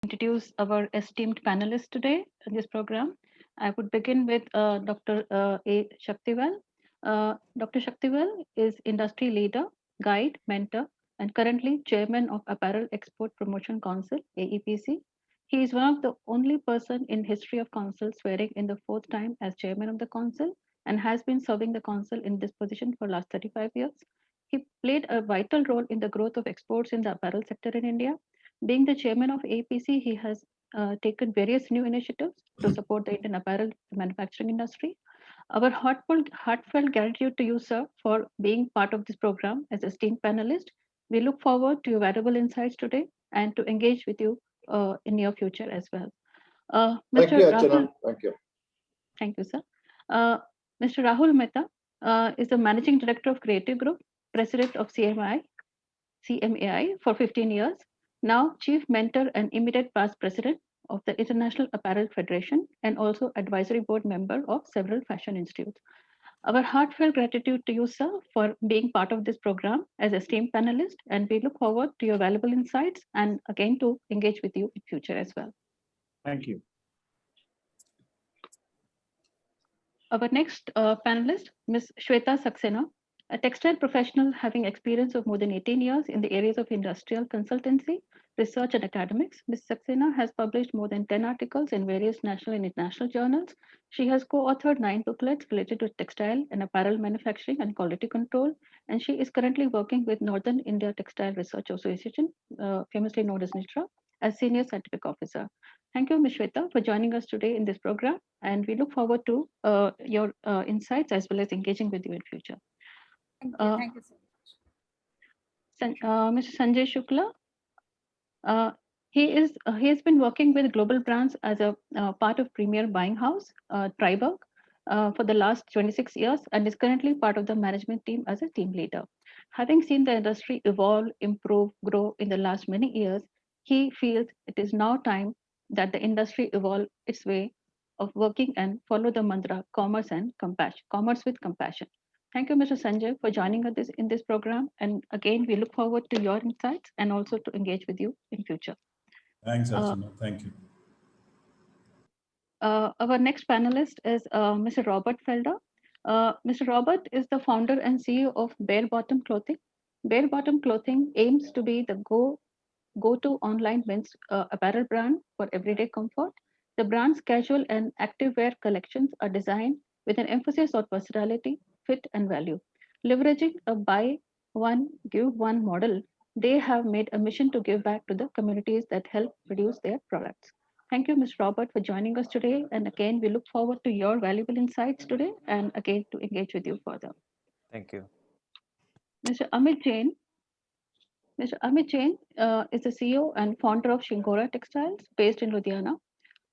introduce our esteemed panelists today in this program. I would begin with Dr. A. Sakthivel. Dr. Sakthivel is industry leader, guide, mentor, and currently chairman of Apparel Export Promotion Council (AEPC). He is one of the only person in history of council swearing in the fourth time as chairman of the council and has been serving the council in this position for last 35 years. He played a vital role in the growth of exports in the apparel sector in India. Being the chairman of APC, he has taken various new initiatives to support the Indian apparel manufacturing industry. Our heartfelt gratitude to you, sir, for being part of this program as esteemed panelist. We look forward to your valuable insights today and to engage with you in near future as well. Thank Mr. you, Archana. Rahul, Thank you. thank you, sir. Mr. Rahul Mehta is the Managing Director of Creative Group, President of CMAI for 15 years, now Chief Mentor and immediate past President of the International Apparel Federation, and also advisory board member of several fashion institutes. Our heartfelt gratitude to you, sir, for being part of this program as esteemed panelist, and we look forward to your valuable insights and again to engage with you in future as well. Thank you. Our next panelist, Ms. Shweta Saxena, a textile professional having experience of more than 18 years in the areas of industrial consultancy, research, and academics. Ms. Saxena has published more than 10 articles in various national and international journals. She has co-authored 9 booklets related to textile and apparel manufacturing and quality control, and she is currently working with Northern India Textile Research Association, famously known as NITRA, as Senior Scientific Officer. Thank you, Ms. Shweta, for joining us today in this program, and we look forward to your insights as well as engaging with you in future. Thank you so much. Mr. Sanjay Shukla, he has been working with global brands as a part of premier buying house, Triberg, for the last 26 years and is currently part of the management team as a team leader. Having seen the industry evolve, improve, grow in the last many years, he feels it is now time that the industry evolve its way of working and follow the mantra commerce and compassion, commerce with compassion. Thank you, Mr. Sanjay, for joining us in this program. And again, we look forward to your insights and also to engage with you in future. Thanks, Archana. Thank you. Our next panelist is Mr. Robert Felder. Mr. Robert is the founder and CEO of Bare Bottom Clothing. Bare Bottom Clothing aims to be the go-to online men's apparel brand for everyday comfort. The brand's casual and active wear collections are designed with an emphasis on versatility, fit, and value. Leveraging a buy one, give one model, they have made a mission to give back to the communities that help produce their products. Thank you, Ms. Robert, for joining us today. And again, we look forward to your valuable insights today and again to engage with you further. Thank you. Mr. Amit Jain. Mr. Amit Jain is the CEO and founder of Shingora Textiles based in Ludhiana.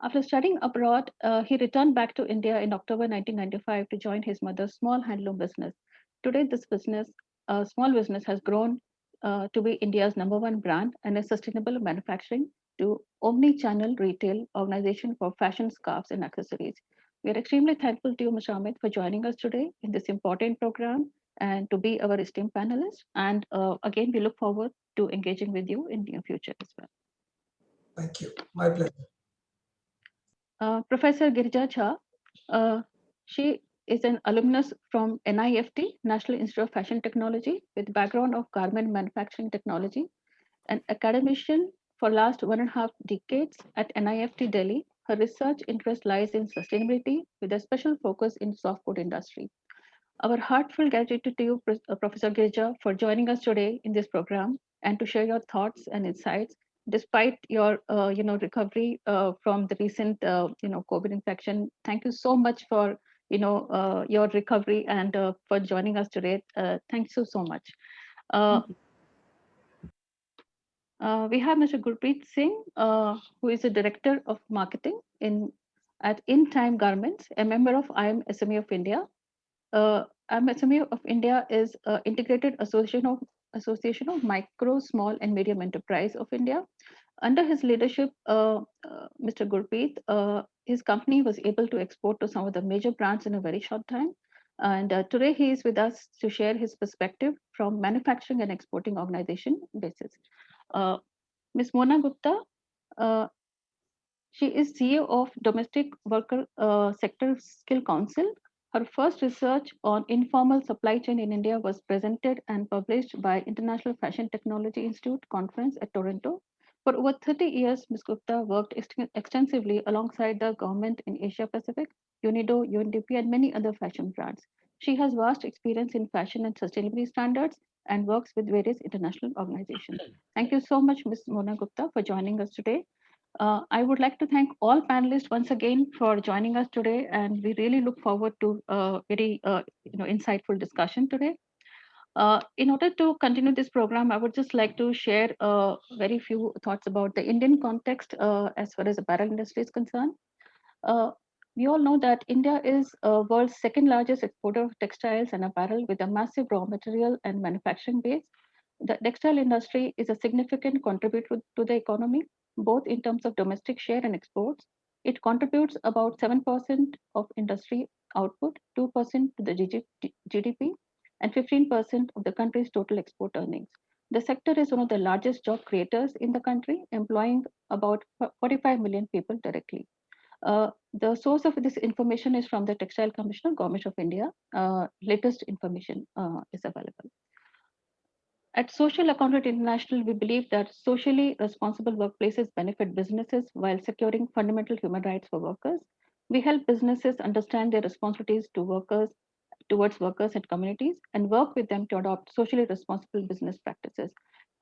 After studying abroad, he returned back to India in October 1995 to join his mother's small handloom business. Today, this business, small business, has grown to be India's #1 brand and a sustainable manufacturing to omni-channel retail organization for fashion scarves and accessories. We are extremely thankful to you, Mr. Amit, for joining us today in this important program and to be our esteemed panelist. And again, we look forward to engaging with you in the near future as well. Thank you. My pleasure. Professor Girija Jha, she is an alumnus from NIFT, National Institute of Fashion Technology, with background of garment manufacturing technology, an academician for last 1.5 decades at NIFT Delhi. Her research interest lies in sustainability with a special focus in softwood industry. Our heartfelt gratitude to you, Professor Girija, for joining us today in this program and to share your thoughts and insights despite your recovery from the recent COVID infection. Thank you so much for your recovery and for joining us today. Thank you so much. We have Mr. Gurpreet Singh, who is the Director of Marketing at In Time Garments, a member of IamSME of India. IamSME of India is integrated association of micro, small, and medium enterprise of India. Under his leadership, Mr. Gurpreet, his company was able to export to some of the major brands in a very short time. And today he is with us to share his perspective from manufacturing and exporting organization basis. Ms. Mona Gupta She is CEO of Domestic Worker Sector Skill Council. Her first research on informal supply chain in India was presented and published by International Fashion Technology Institute conference at Toronto. For over 30 years, Ms. Gupta worked extensively alongside the government in Asia Pacific, UNIDO, UNDP, and many other fashion brands. She has vast experience in fashion and sustainability standards and works with various international organizations. Thank you so much, Ms. Mona Gupta, for joining us today. I would like to thank all panelists once again for joining us today, and we really look forward to a very insightful discussion today. In order to continue this program, I would just like to share very few thoughts about the Indian context as far as apparel industry is concerned. Uh, we all know that India is world's second largest exporter of textiles and apparel with a massive raw material and manufacturing base. The textile industry is a significant contributor to the economy, both in terms of domestic share and exports. It contributes about 7% of industry output, 2% to the GDP, and 15% of the country's total export earnings. The sector is one of the largest job creators in the country, employing about 45 million people directly. The source of this information is from the Textile Commissioner, Government of India. Latest information is available. At Social Accountant International, we believe that socially responsible workplaces benefit businesses while securing fundamental human rights for workers. We help businesses understand their responsibilities towards workers and communities and work with them to adopt socially responsible business practices.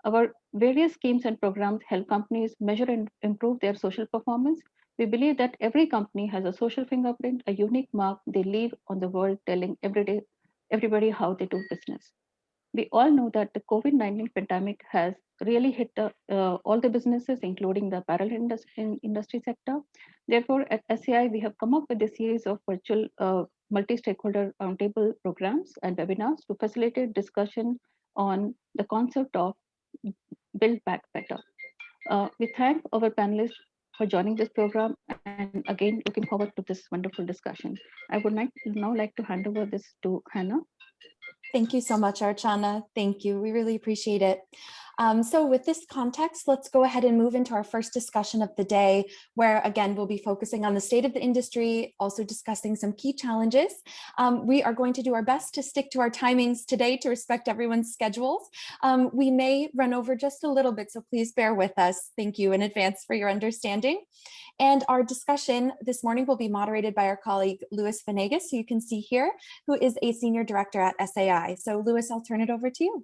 Our various schemes and programs help companies measure and improve their social performance. We believe that every company has a social fingerprint, a unique mark they leave on the world, telling everybody how they do business. We all know that the COVID-19 pandemic has really hit all the businesses, including the apparel industry sector. Therefore, at SCI, we have come up with a series of virtual multi-stakeholder roundtable programs and webinars to facilitate discussion on the concept of Build Back Better. We thank our panelists for joining this program and again looking forward to this wonderful discussion. I would now like to hand over this to Hannah. Thank you so much, Archana. Thank you. We really appreciate it. So with this context, let's go ahead and move into our first discussion of the day, where again, we'll be focusing on the state of the industry, also discussing some key challenges. We are going to do our best to stick to our timings today to respect everyone's schedules. We may run over just a little bit, so please bear with us. Thank you in advance for your understanding. And our discussion this morning will be moderated by our colleague, Luis Venegas, who you can see here, who is a senior director at SAI. So Luis, I'll turn it over to you.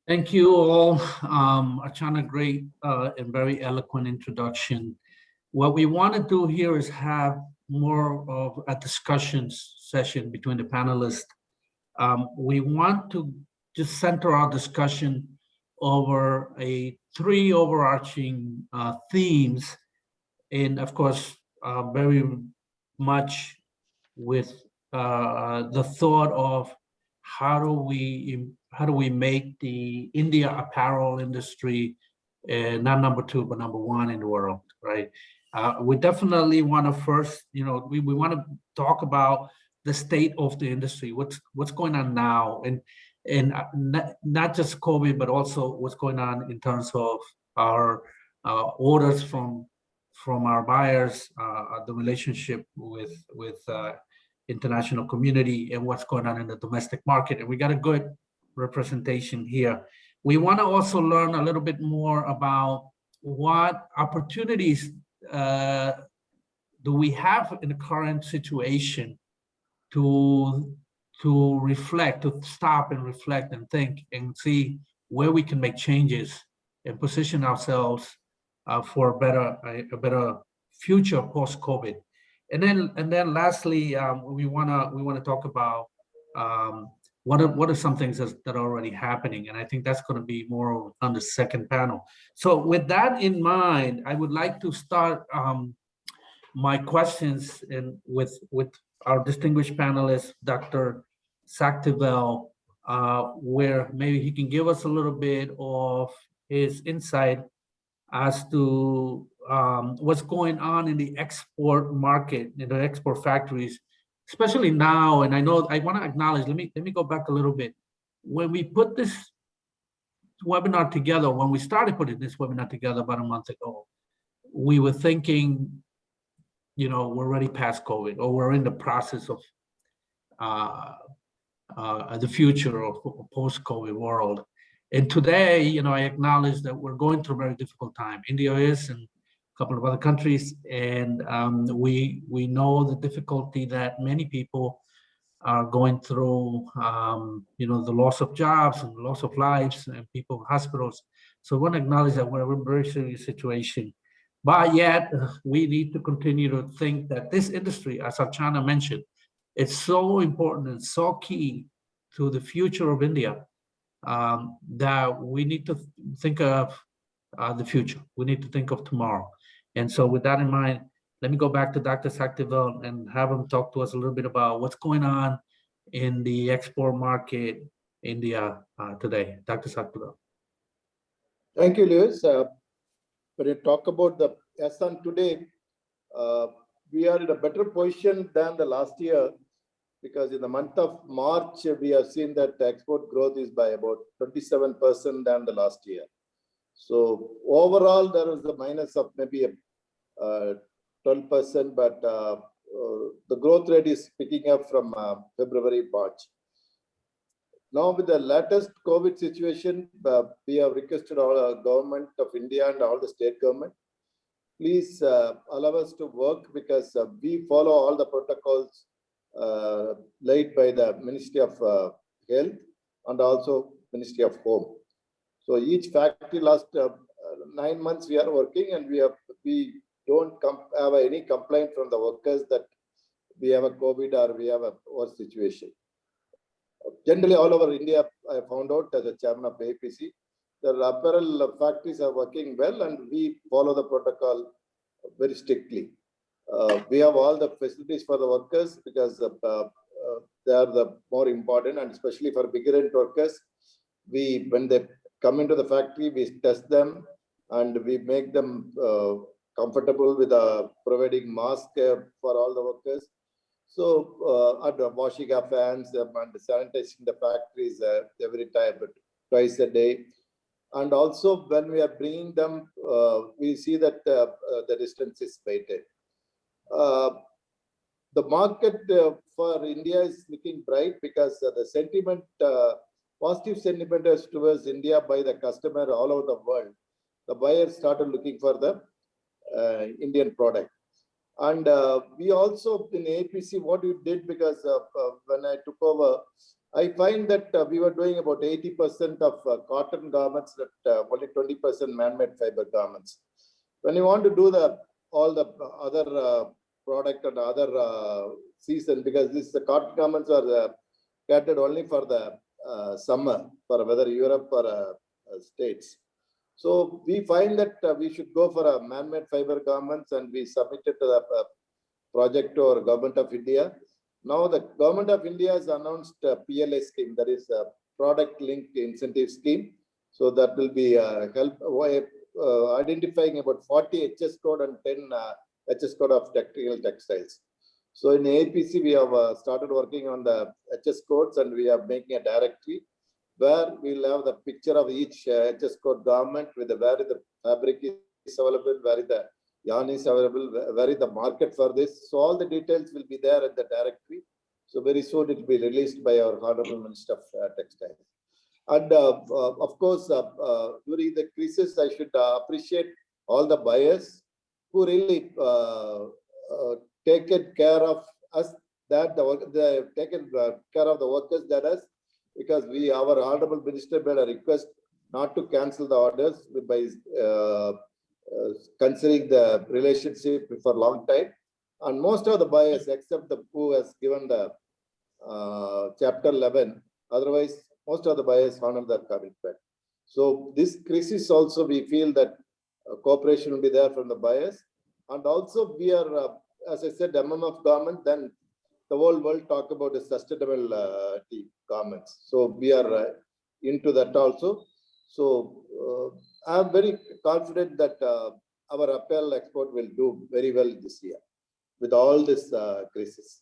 Thank you all. Archana, great and very eloquent introduction. What we want to do here is have more of a discussion session between the panelists. We want to just center our discussion over three overarching themes, and of course, very much with the thought of how do we make the India apparel industry not number two but number one in the world, right? We definitely want to first, we want to talk about the state of the industry, what's going on now, and not just COVID, but also what's going on in terms of our orders from our buyers, the relationship with international community, and what's going on in the domestic market. And we got a good representation here. We want to also learn a little bit more about what opportunities do we have in the current situation to reflect, to stop and reflect and think and see where we can make changes and position ourselves for a better future post-COVID. And then lastly, we wanna talk about what are some things that are already happening, and I think that's going to be more on the second panel. So with that in mind, I would like to start my questions with our distinguished panelist, Dr. Sakthivel, where maybe he can give us a little bit of his insight as to what's going on in the export market, in the export factories, especially now. And I know I want to acknowledge, let me go back a little bit. When we put this webinar together, when we started putting this webinar together about a month ago, we were thinking, we're already past COVID, or we're in the process of the future of post-COVID world. And today, I acknowledge that we're going through a very difficult time. India is, and a couple of other countries, and we know the difficulty that many people are going through, the loss of jobs and loss of lives and people in hospitals. So I want to acknowledge that we're in a very serious situation. But yet, we need to continue to think that this industry, as Archana mentioned, it's so important and so key to the future of India that we need to think of the future. We need to think of tomorrow. And so with that in mind, let me go back to Dr. Sakthivel and have him talk to us a little bit about what's going on in the export market India today. Dr. Sakthivel. Thank you, Lewis. When you talk about the S1 today, we are in a better position than the last year, because in the month of March, we have seen that the export growth is by about 27% than the last year. So overall, there was a minus of maybe 12%, but the growth rate is picking up from February, March. Now, with the latest COVID situation, we have requested all our government of India and all the state government, please allow us to work, because we follow all the protocols laid by the Ministry of Health and also Ministry of Home. So each factory last 9 months we are working, and we don't have any complaint from the workers that we have a COVID or we have a worse situation. Generally, all over India, I found out as a chairman of AEPC, the apparel factories are working well, and we follow the protocol very strictly. We have all the facilities for the workers, because they are the more important, and especially for migrant workers, when they come into the factory, we test them and we make them comfortable with providing mask for all the workers. So, and washing of hands and sanitizing the factories every time, but twice a day. And also, when we are bringing them, we see that the distance is maintained. The market for India is looking bright, because the sentiment, positive sentiment is towards India by the customer all over the world. The buyers started looking for the Indian product. And we also in AEPC, what we did, because when I took over, I find that we were doing about 80% of cotton garments, that only 20% man-made fiber garments. When you want to do all the other product and other season, because the cotton garments are catered only for the summer, for whether Europe or States. So we find that we should go for a man-made fiber garments, and we submitted to the project to our Government of India. Now the Government of India has announced a PLA scheme, that is a product linked incentive scheme. So that will be identifying about 40 HS code and 10 HS code of technical textiles. So in AEPC, we have started working on the HS codes, and we are making a directory where we'll have the picture of each HS code garment with where the fabric is available, where the yarn is available, where is the market for this. So all the details will be there at the directory. So very soon it will be released by our Honorable Minister of Textiles. And of course, during the crisis, I should appreciate all the buyers who really taken care of us, that they taken care of the workers, that us, because our Honorable Minister made a request not to cancel the orders by considering the relationship for a long time. And most of the buyers, except the who has given the Chapter 11, otherwise most of the buyers honored their commitment. So this crisis also, we feel that cooperation will be there from the buyers. And also we are, as I said, MMF government, then the whole world talk about the sustainable garments. So we are into that also. So I'm very confident that our apparel export will do very well this year with all this crisis.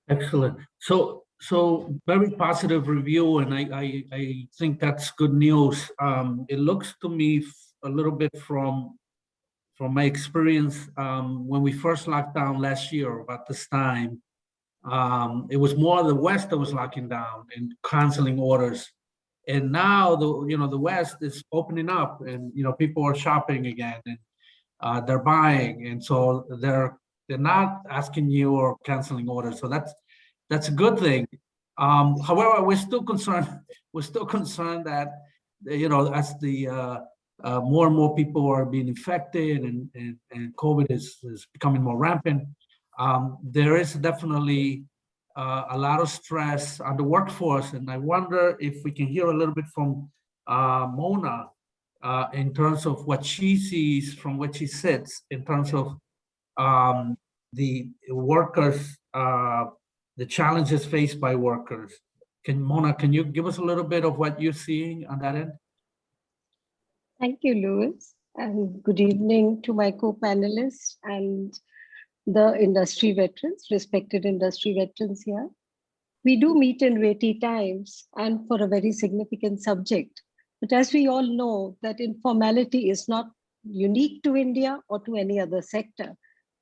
Excellent. So very positive review, and I think that's good news. It looks to me a little bit from my experience when we first locked down last year about this time. It was more the West that was locking down and canceling orders, and now the West is opening up, and people are shopping again, and they're buying, and so they're not asking you or canceling orders. So that's a good thing. However, we're still concerned. We're still concerned that as the more and more people are being infected and COVID is becoming more rampant. There is definitely a lot of stress on the workforce, and I wonder if we can hear a little bit from Mona in terms of what she sees from where she sits, in terms of the workers, the challenges faced by workers. Mona, can you give us a little bit of what you're seeing on that end? Thank you, Louis, and good evening to my co-panelists and the industry veterans, respected industry veterans here. We do meet in weighty times and for a very significant subject. But as we all know, that informality is not unique to India or to any other sector.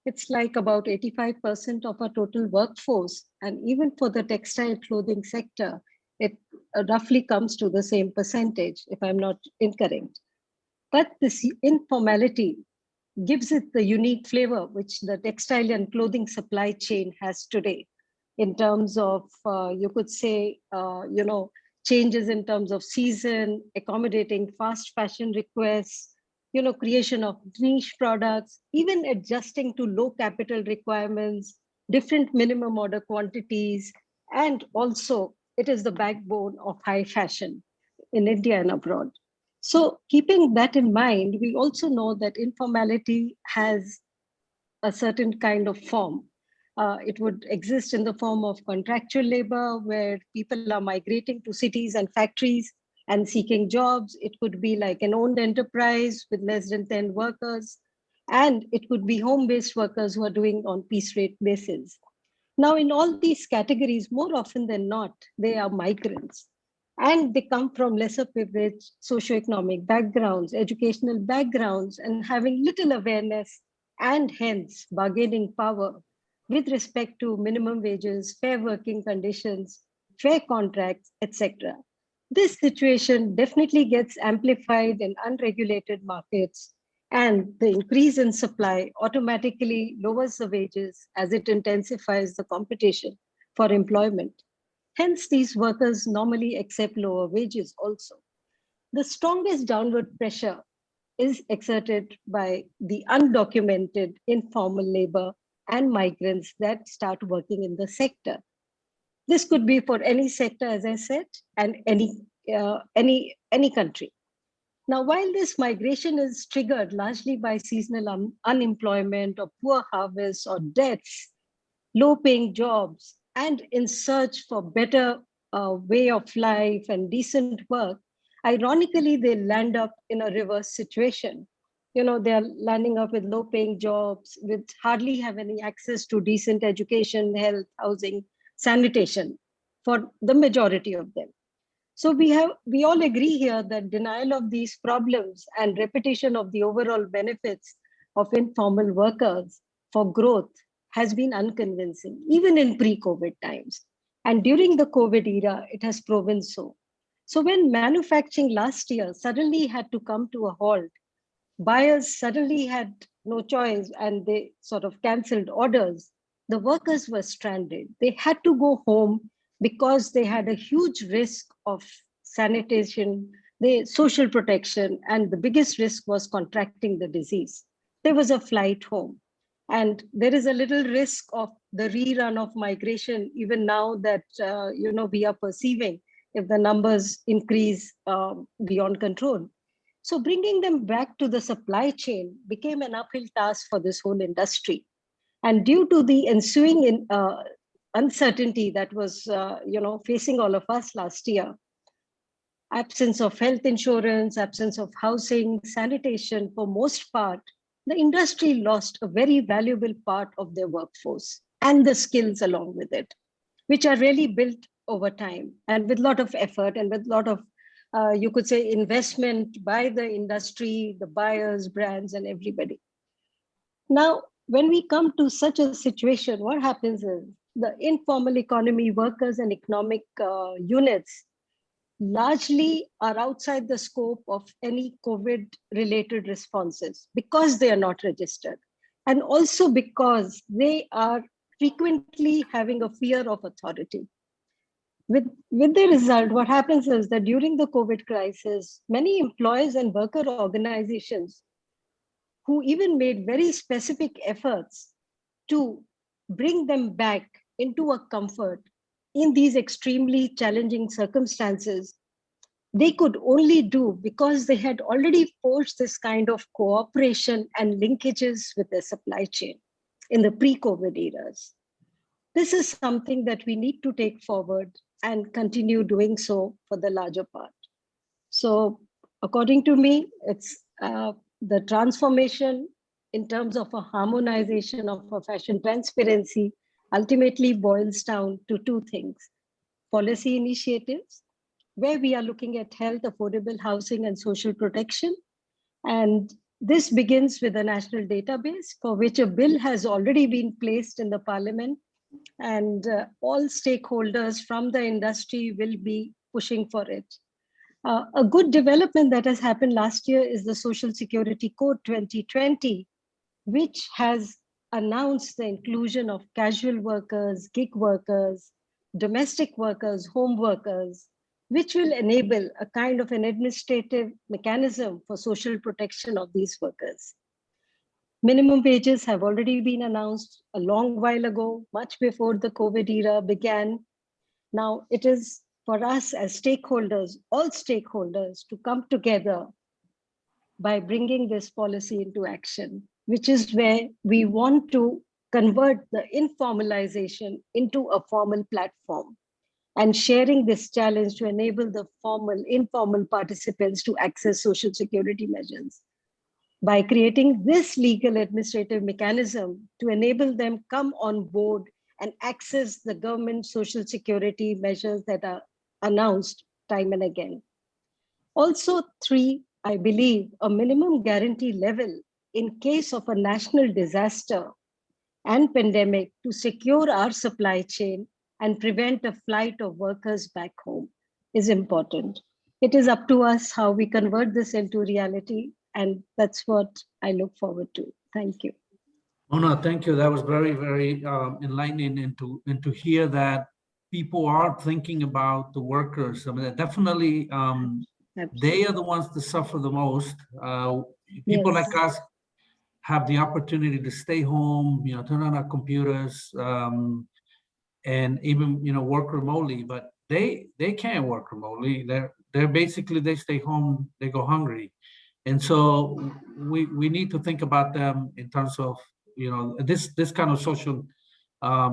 It's like about 85% of our total workforce. And even for the textile clothing sector, it roughly comes to the same percentage, if I'm not incorrect. But this informality gives it the unique flavor which the textile and clothing supply chain has today, in terms of, you could say, changes in terms of season, accommodating fast fashion requests, creation of niche products, even adjusting to low capital requirements, different minimum order quantities, and also it is the backbone of high fashion in India and abroad. So keeping that in mind, we also know that informality has a certain kind of form. It would exist in the form of contractual labor, where people are migrating to cities and factories and seeking jobs. It could be like an owned enterprise with less than 10 workers. And it could be home-based workers who are doing on piece rate basis. Now, in all these categories, more often than not, they are migrants. And they come from lesser privileged socioeconomic backgrounds, educational backgrounds, and having little awareness and hence bargaining power with respect to minimum wages, fair working conditions, fair contracts, etc. This situation definitely gets amplified in unregulated markets, and the increase in supply automatically lowers the wages as it intensifies the competition for employment. Hence, these workers normally accept lower wages also. The strongest downward pressure is exerted by the undocumented informal labor and migrants that start working in the sector. This could be for any sector, as I said, and any country. Now, while this migration is triggered largely by seasonal unemployment or poor harvests or deaths, low-paying jobs, and in search for better way of life and decent work, ironically, they land up in a reverse situation. They're landing up with low-paying jobs, with hardly have any access to decent education, health, housing, sanitation for the majority of them. So we all agree here that denial of these problems and repetition of the overall benefits of informal workers for growth has been unconvincing, even in pre-COVID times. And during the COVID era, it has proven so. So when manufacturing last year suddenly had to come to a halt, buyers suddenly had no choice and they sort of canceled orders. The workers were stranded. They had to go home because they had a huge risk of sanitation, the social protection, and the biggest risk was contracting the disease. There was a flight home. And there is a little risk of the rerun of migration, even now that we are perceiving if the numbers increase beyond control. So bringing them back to the supply chain became an uphill task for this whole industry. And due to the ensuing uncertainty that was facing all of us last year, absence of health insurance, absence of housing, sanitation, for most part, the industry lost a very valuable part of their workforce and the skills along with it. which are really built over time and with a lot of effort and with a lot of, you could say, investment by the industry, the buyers, brands, and everybody. Now, when we come to such a situation, what happens is the informal economy workers and economic units largely are outside the scope of any COVID-related responses because they are not registered. And also because they are frequently having a fear of authority. With the result, what happens is that during the COVID crisis, many employers and worker organizations who even made very specific efforts to bring them back into a comfort in these extremely challenging circumstances, they could only do because they had already forged this kind of cooperation and linkages with their supply chain in the pre-COVID eras. This is something that we need to take forward and continue doing so for the larger part. So according to me, it's the transformation in terms of a harmonization of a fashion transparency ultimately boils down to two things: policy initiatives, where we are looking at health, affordable housing, and social protection. And this begins with a national database for which a bill has already been placed in the parliament, and all stakeholders from the industry will be pushing for it. A good development that has happened last year is the Social Security Code 2020, which has announced the inclusion of casual workers, gig workers, domestic workers, home workers, which will enable a kind of an administrative mechanism for social protection of these workers. Minimum wages have already been announced a long while ago, much before the COVID era began. Now it is for us as stakeholders, all stakeholders, to come together by bringing this policy into action, which is where we want to convert the informalization into a formal platform and sharing this challenge to enable the formal, informal participants to access social security measures. By creating this legal administrative mechanism to enable them come on board and access the government social security measures that are announced time and again. Also, three, I believe a minimum guarantee level in case of a national disaster and pandemic to secure our supply chain and prevent a flight of workers back home is important. It is up to us how we convert this into reality, and that's what I look forward to. Thank you. Mona, thank you. That was very, very enlightening, and to hear that people are thinking about the workers. I mean, definitely, they are the ones that suffer the most. People like us have the opportunity to stay home, turn on our computers, and even work remotely. But they can't work remotely. They're basically, they stay home, they go hungry, and so we need to think about them in terms of this kind of social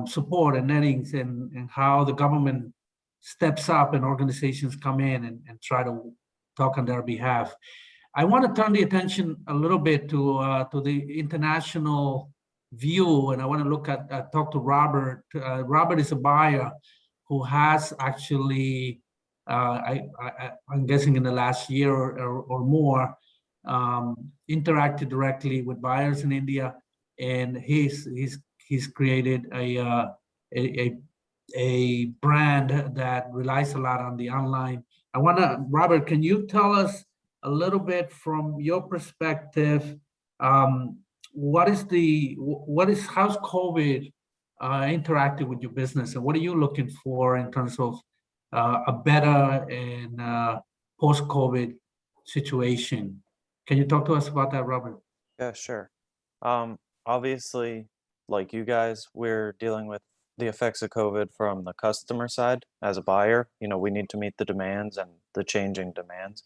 support and nettings, and how the government steps up and organizations come in and try to talk on their behalf. I want to turn the attention a little bit to the international view, and I want to talk to Robert. Robert is a buyer who has actually, I'm guessing in the last year or more, interacted directly with buyers in India, and he's created a brand that relies a lot on the online. Robert, can you tell us a little bit from your perspective, how's COVID interacted with your business, and what are you looking for in terms of a better and post-COVID situation? Can you talk to us about that, Robert? Yeah, sure. Obviously, like you guys, we're dealing with the effects of COVID from the customer side. As a buyer, we need to meet the demands and the changing demands.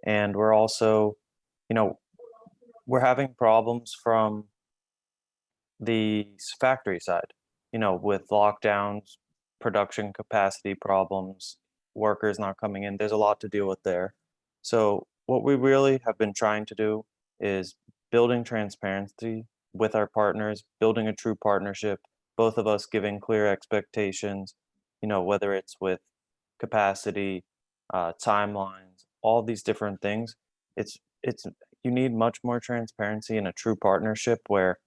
And we're also, we're having problems from the factory side, with lockdowns, production capacity problems, workers not coming in. There's a lot to deal with there. So what we really have been trying to do is building transparency with our partners, building a true partnership, both of us giving clear expectations, whether it's with capacity, timelines, all these different things. It's you need much more transparency and a true partnership where,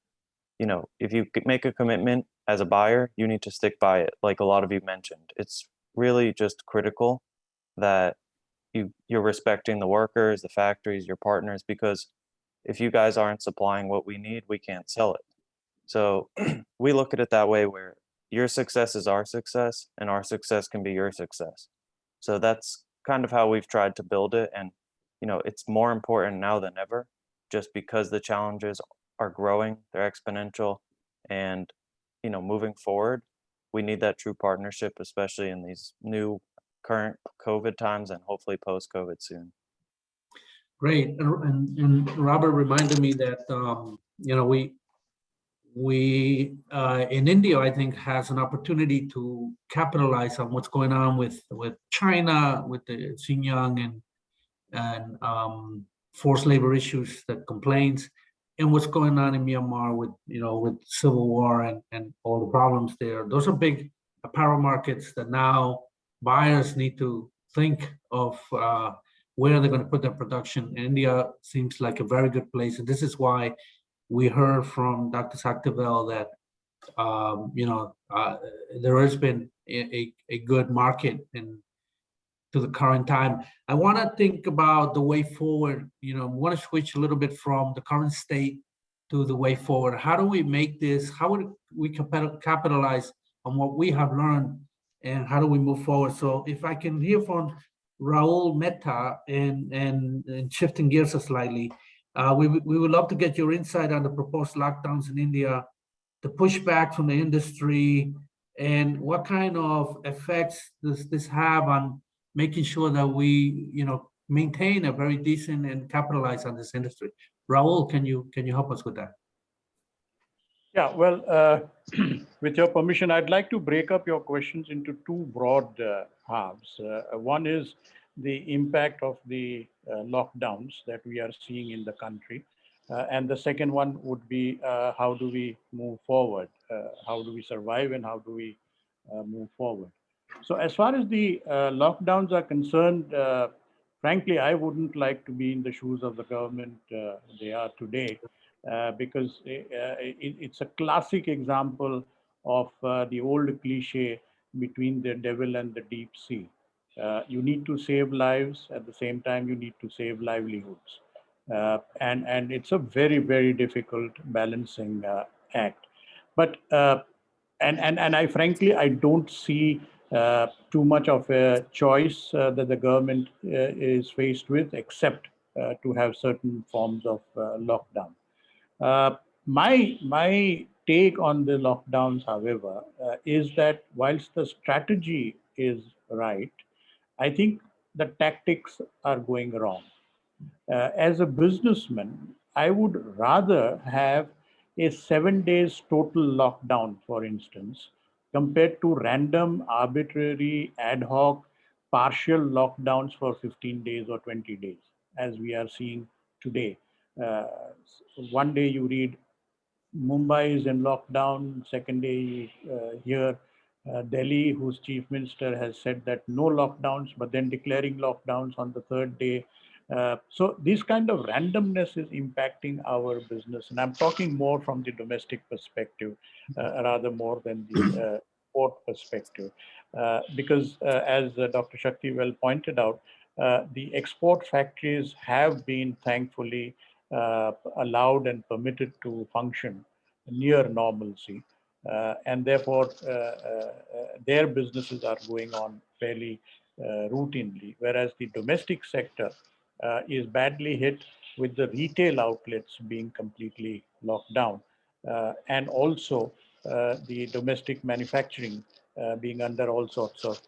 if you make a commitment as a buyer, you need to stick by it. Like a lot of you mentioned, it's really just critical that you're respecting the workers, the factories, your partners, because if you guys aren't supplying what we need, we can't sell it. So we look at it that way, where your success is our success and our success can be your success. So that's kind of how we've tried to build it. And, it's more important now than ever, just because the challenges are growing, they're exponential. And, moving forward, we need that true partnership, especially in these new current COVID times and hopefully post-COVID soon. Great. And Robert reminded me that, we in India, I think, has an opportunity to capitalize on what's going on with China, with the Xinjiang and forced labor issues, the complaints, and what's going on in Myanmar with with civil war and all the problems there. Those are big apparel markets that now buyers need to think of where they're going to put their production. And India seems like a very good place, and this is why we heard from Dr. Sakthivel that there has been a good market to the current time. I want to think about the way forward. I want to switch a little bit from the current state to the way forward. How do we make this? How would we capitalize on what we have learned, and how do we move forward? So if I can hear from Rahul, Mehta, and shifting gears slightly, we would love to get your insight on the proposed lockdowns in India, the pushback from the industry, and what kind of effects does this have on making sure that we, maintain a very decent and capitalize on this industry. Rahul, can you help us with that? Yeah, well, with your permission, I'd like to break up your questions into two broad halves. One is the impact of the lockdowns that we are seeing in the country. And the second one would be how do we move forward? How do we survive and how do we move forward? So as far as the lockdowns are concerned, frankly, I wouldn't like to be in the shoes of the government they are today. Because it's a classic example of the old cliche between the devil and the deep sea. You need to save lives, at the same time you need to save livelihoods. And it's a very, very difficult balancing act. But and I frankly, I don't see too much of a choice that the government is faced with, except to have certain forms of lockdown. My take on the lockdowns, however, is that whilst the strategy is right, I think the tactics are going wrong. As a businessman, I would rather have a 7 days total lockdown, for instance, compared to random, arbitrary, ad hoc, partial lockdowns for 15 days or 20 days, as we are seeing today. One day you read Mumbai is in lockdown, second day you hear Delhi, whose chief minister has said that no lockdowns, but then declaring lockdowns on the third day. So this kind of randomness is impacting our business. And I'm talking more from the domestic perspective, rather more than the export perspective. Because as Dr. Sakthivel pointed out, the export factories have been thankfully allowed and permitted to function near normalcy. And therefore, their businesses are going on fairly routinely, whereas the domestic sector is badly hit with the retail outlets being completely locked down, and also the domestic manufacturing being under all sorts of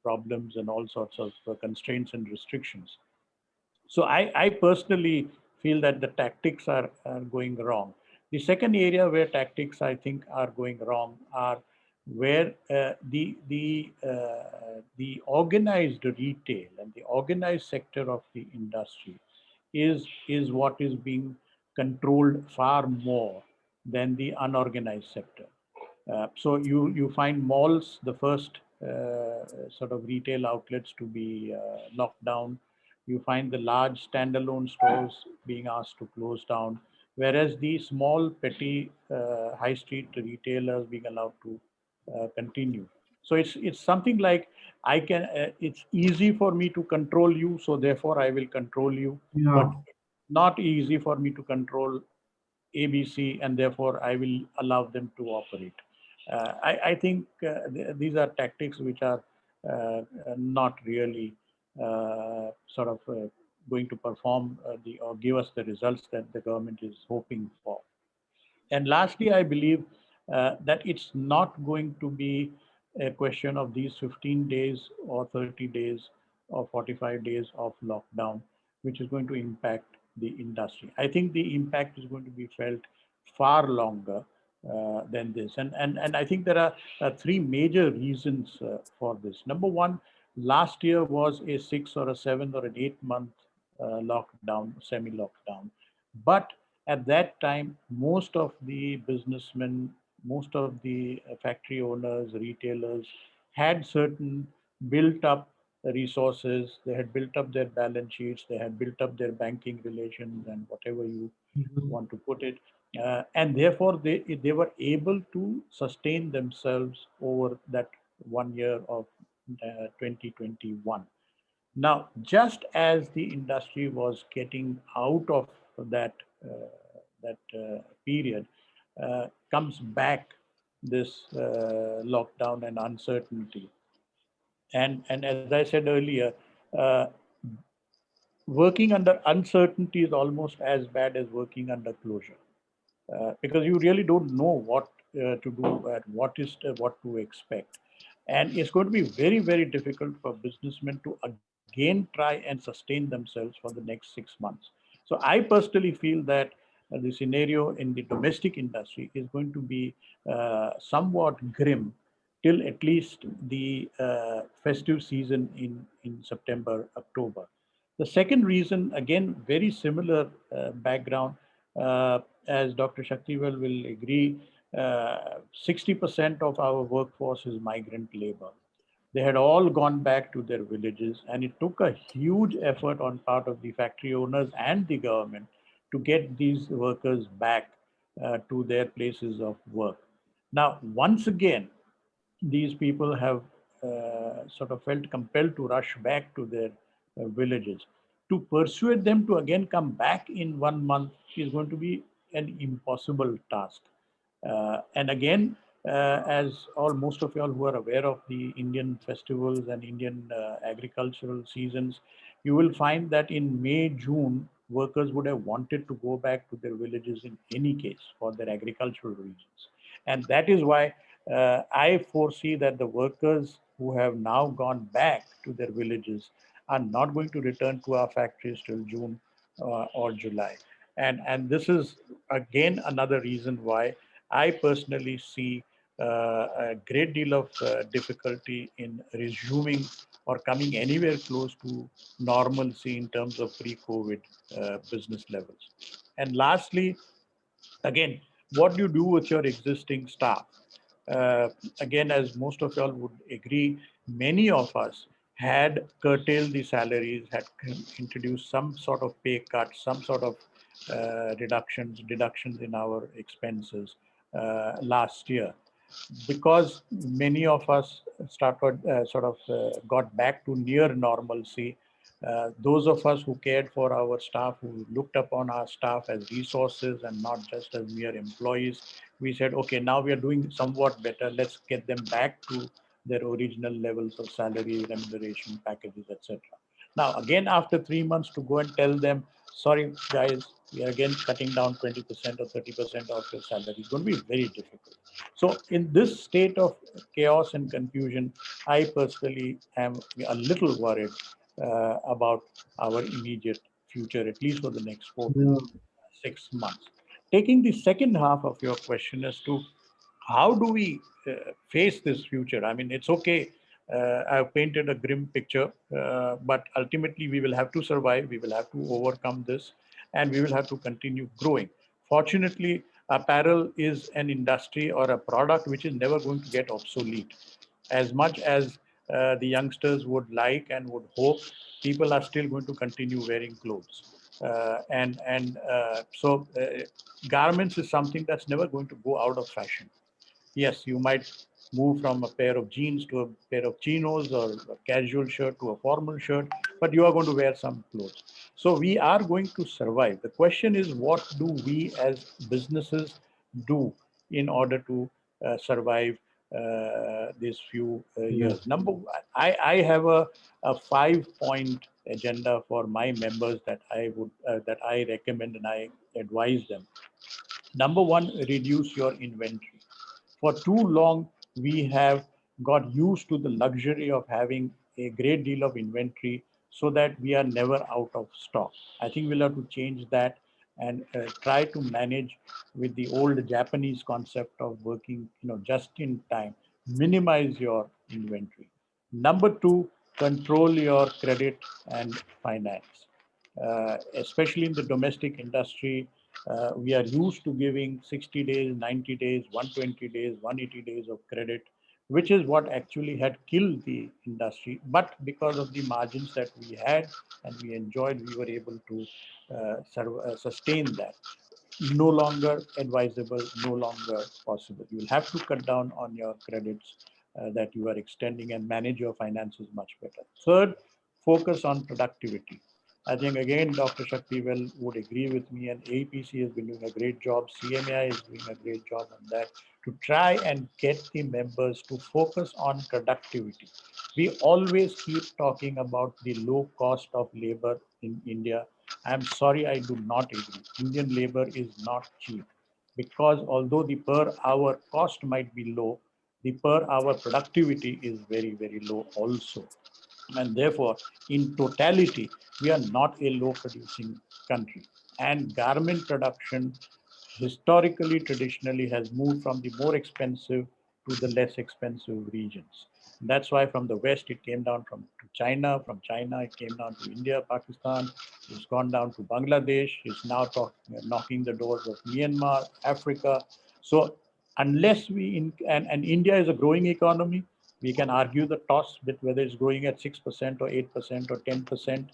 problems and all sorts of constraints and restrictions. So I personally feel that the tactics are going wrong. The second area where tactics, I think, are going wrong are where the organized retail and the organized sector of the industry is what is being controlled far more than the unorganized sector. So you find malls, the first sort of retail outlets to be locked down. You find the large standalone stores being asked to close down, whereas the small petty high street retailers being allowed to continue. So it's something like it's easy for me to control you, so therefore I will control you, Yeah. but not easy for me to control ABC, and therefore I will allow them to operate. I think these are tactics which are not really sort of going to perform or give us the results that the government is hoping for. And lastly, I believe that it's not going to be a question of these 15 days or 30 days or 45 days of lockdown, which is going to impact the industry. I think the impact is going to be felt far longer than this. And I think there are three major reasons for this. Number one, last year was a 6 or a 7 or an 8 month lockdown, semi-lockdown. But at that time, most of the businessmen, most of the factory owners, retailers had certain built up resources. They had built up their balance sheets. They had built up their banking relations and whatever you want to put it. And therefore, they were able to sustain themselves over that 1 year of 2021. Now, just as the industry was getting out of that period, comes back this lockdown and uncertainty. And as I said earlier, uh, working under uncertainty is almost as bad as working under closure, because you really don't know what to do and what to expect. And it's going to be very, very difficult for businessmen to again try and sustain themselves for the next 6 months. So I personally feel that the scenario in the domestic industry is going to be somewhat grim till at least the festive season in September, October. The second reason, again, very similar background, as Dr. Sakthivel will agree, 60% of our workforce is migrant labor. They had all gone back to their villages, and it took a huge effort on part of the factory owners and the government to get these workers back to their places of work. Now, once again, these people have sort of felt compelled to rush back to their villages. To persuade them to again come back in 1 month is going to be an impossible task. And again, as most of y'all who are aware of the Indian festivals and Indian agricultural seasons, you will find that in May, June, workers would have wanted to go back to their villages in any case for their agricultural reasons. And that is why I foresee that the workers who have now gone back to their villages are not going to return to our factories till June or July. And this is again another reason why I personally see a great deal of difficulty in resuming or coming anywhere close to normalcy in terms of pre-COVID business levels. And lastly, again, what do you do with your existing staff? Again, as most of y'all would agree, many of us had curtailed the salaries, had introduced some sort of pay cuts, some sort of deductions in our expenses last year, because many of us started got back to near normalcy. Those of us who cared for our staff, who looked upon our staff as resources and not just as mere employees, we said, okay, now we are doing somewhat better. Let's get them back to their original levels of salary, remuneration, packages, etc. Now, again, after 3 months, to go and tell them, sorry, guys, we are again cutting down 20% or 30% of your salary, is going to be very difficult. So in this state of chaos and confusion, I personally am a little worried about our immediate future, at least for the next 4 to 6 months. Taking the second half of your question as to how do we face this future? I mean, it's okay. I've painted a grim picture, but ultimately we will have to survive. We will have to overcome this, and we will have to continue growing. Fortunately, apparel is an industry or a product which is never going to get obsolete. As much as the youngsters would like and would hope, people are still going to continue wearing clothes. So garments is something that's never going to go out of fashion. Yes, you might move from a pair of jeans to a pair of chinos or a casual shirt to a formal shirt, but you are going to wear some clothes. So we are going to survive. The question is, what do we as businesses do in order to survive these few years? Number one, I have a 5-point agenda for my members that I recommend and I advise them. Number one, reduce your inventory. For too long, we have got used to the luxury of having a great deal of inventory so that we are never out of stock. I think we'll have to change that and try to manage with the old Japanese concept of working, just in time. Minimize your inventory. Number two, control your credit and finance. Especially in the domestic industry, we are used to giving 60 days, 90 days, 120 days, 180 days of credit, which is what actually had killed the industry. But because of the margins that we had and we enjoyed, we were able to sustain that. No longer advisable, no longer possible. You will have to cut down on your credits that you are extending and manage your finances much better. Third, focus on productivity. I think again, Dr. Sakthivel would agree with me, and AEPC has been doing a great job. CMAI is doing a great job on that to try and get the members to focus on productivity. We always keep talking about the low cost of labor in India. I'm sorry, I do not agree. Indian labor is not cheap, because although the per hour cost might be low, the per hour productivity is very, very low also. And therefore, in totality, we are not a low producing country. And garment production historically, traditionally has moved from the more expensive to the less expensive regions. That's why from the West, it came down to China. From China, it came down to India, Pakistan. It's gone down to Bangladesh. It's now knocking the doors of Myanmar, Africa. So unless and India is a growing economy, we can argue the toss with whether it's growing at 6% or 8% or 10%,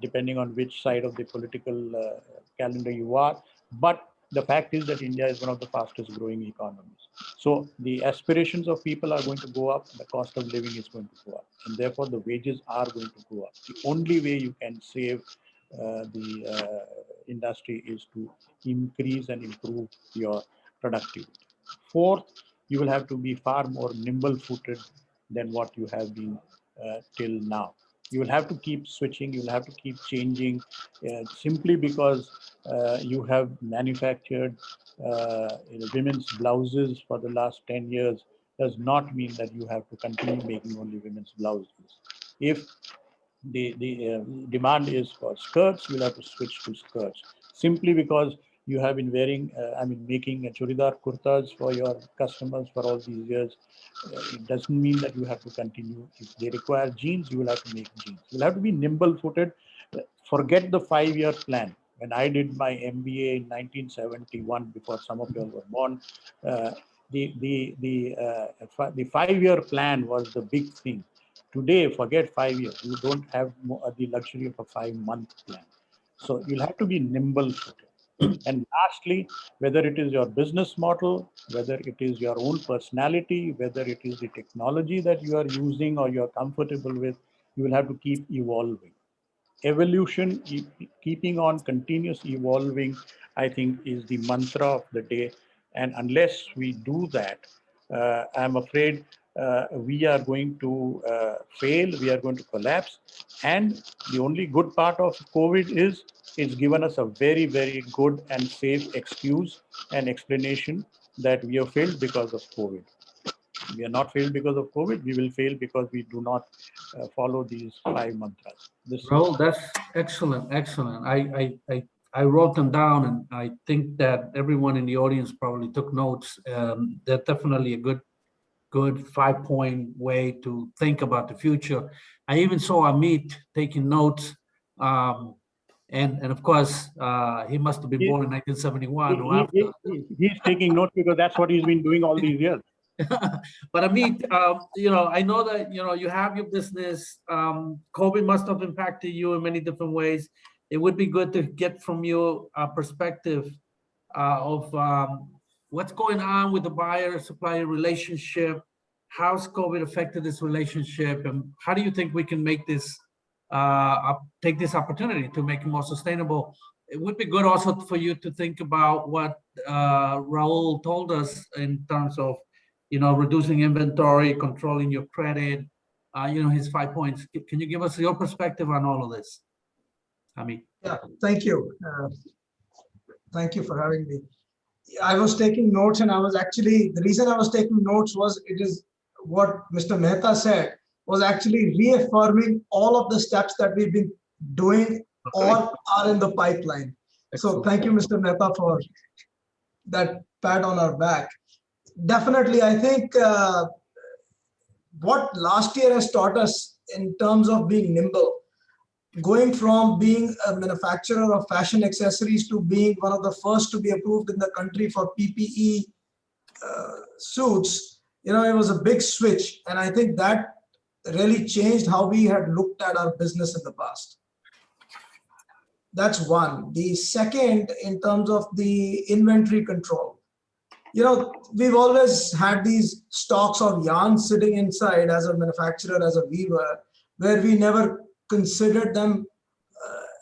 depending on which side of the political calendar you are. But the fact is that India is one of the fastest growing economies. So the aspirations of people are going to go up, the cost of living is going to go up, and therefore the wages are going to go up. The only way you can save the industry is to increase and improve your productivity. Fourth, you will have to be far more nimble-footed than what you have been till now. You will have to keep switching, you will have to keep changing, simply because you have manufactured women's blouses for the last 10 years does not mean that you have to continue making only women's blouses. If the demand is for skirts, you'll have to switch to skirts, simply because you have been wearing, making churidar kurtas for your customers for all these years. It doesn't mean that you have to continue. If they require jeans, you will have to make jeans. You'll have to be nimble-footed. Forget the 5-year plan. When I did my MBA in 1971, before some of you were born, the 5-year plan was the big thing. Today, forget 5 years. You don't have the luxury of a 5-month plan. So you'll have to be nimble-footed. And lastly, whether it is your business model, whether it is your own personality, whether it is the technology that you are using or you're comfortable with, you will have to keep evolving. Evolution, keeping on continuous evolving, I think is the mantra of the day. And unless we do that, I'm afraid we are going to fail, we are going to collapse. And the only good part of COVID is it's given us a very, very good and safe excuse and explanation that we have failed because of COVID. We are not failed because of COVID. We will fail because we do not follow these 5 mantras. Rahul, that's excellent, excellent. I wrote them down, and I think that everyone in the audience probably took notes. They're definitely a good 5-point way to think about the future. I even saw Amit taking notes. And of course, he must have been born in 1971 or after. He's taking notes because that's what he's been doing all these years. But Amit, I know that, you have your business. COVID must have impacted you in many different ways. It would be good to get from you a perspective of what's going on with the buyer-supplier relationship. How's COVID affected this relationship, and how do you think we can make this take this opportunity to make it more sustainable? It would be good also for you to think about what Rahul told us in terms of, reducing inventory, controlling your credit, his 5 points. Can you give us your perspective on all of this, Amit? Yeah, thank you. Thank you for having me. I was taking notes, and the reason I was taking notes was it is what Mr. Mehta said was actually reaffirming all of the steps that we've been doing or are in the pipeline. So thank you, Mr. Mehta, for that pat on our back. Definitely, I think what last year has taught us in terms of being nimble, going from being a manufacturer of fashion accessories to being one of the first to be approved in the country for PPE suits, it was a big switch. And I think that really changed how we had looked at our business in the past. That's one. The second, in terms of the inventory control, we've always had these stocks of yarn sitting inside as a manufacturer, as a weaver, where we never considered them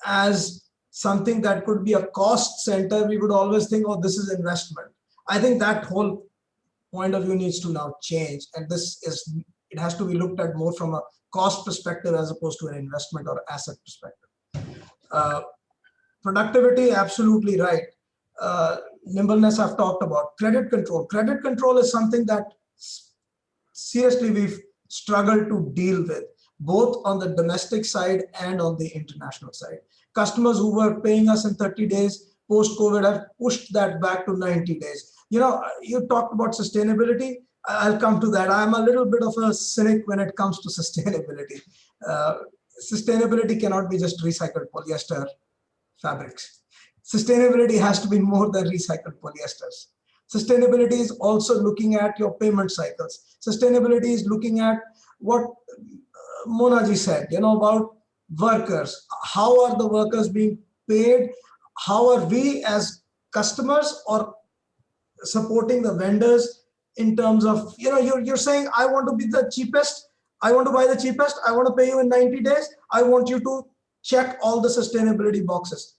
as something that could be a cost center. We would always think, oh, this is investment. I think that whole point of view needs to now change. And it has to be looked at more from a cost perspective as opposed to an investment or asset perspective. Productivity, absolutely right. Nimbleness I've talked about. Credit control. Credit control is something that seriously we've struggled to deal with, both on the domestic side and on the international side. Customers who were paying us in 30 days post-COVID have pushed that back to 90 days. You talked about sustainability. I'll come to that. I'm a little bit of a cynic when it comes to sustainability. Sustainability cannot be just recycled polyester fabrics. Sustainability has to be more than recycled polyesters. Sustainability is also looking at your payment cycles. Sustainability is looking at what Monaji said, about workers. How are the workers being paid? How are we as customers or supporting the vendors in terms of, you're saying, I want to be the cheapest. I want to buy the cheapest. I want to pay you in 90 days. I want you to check all the sustainability boxes.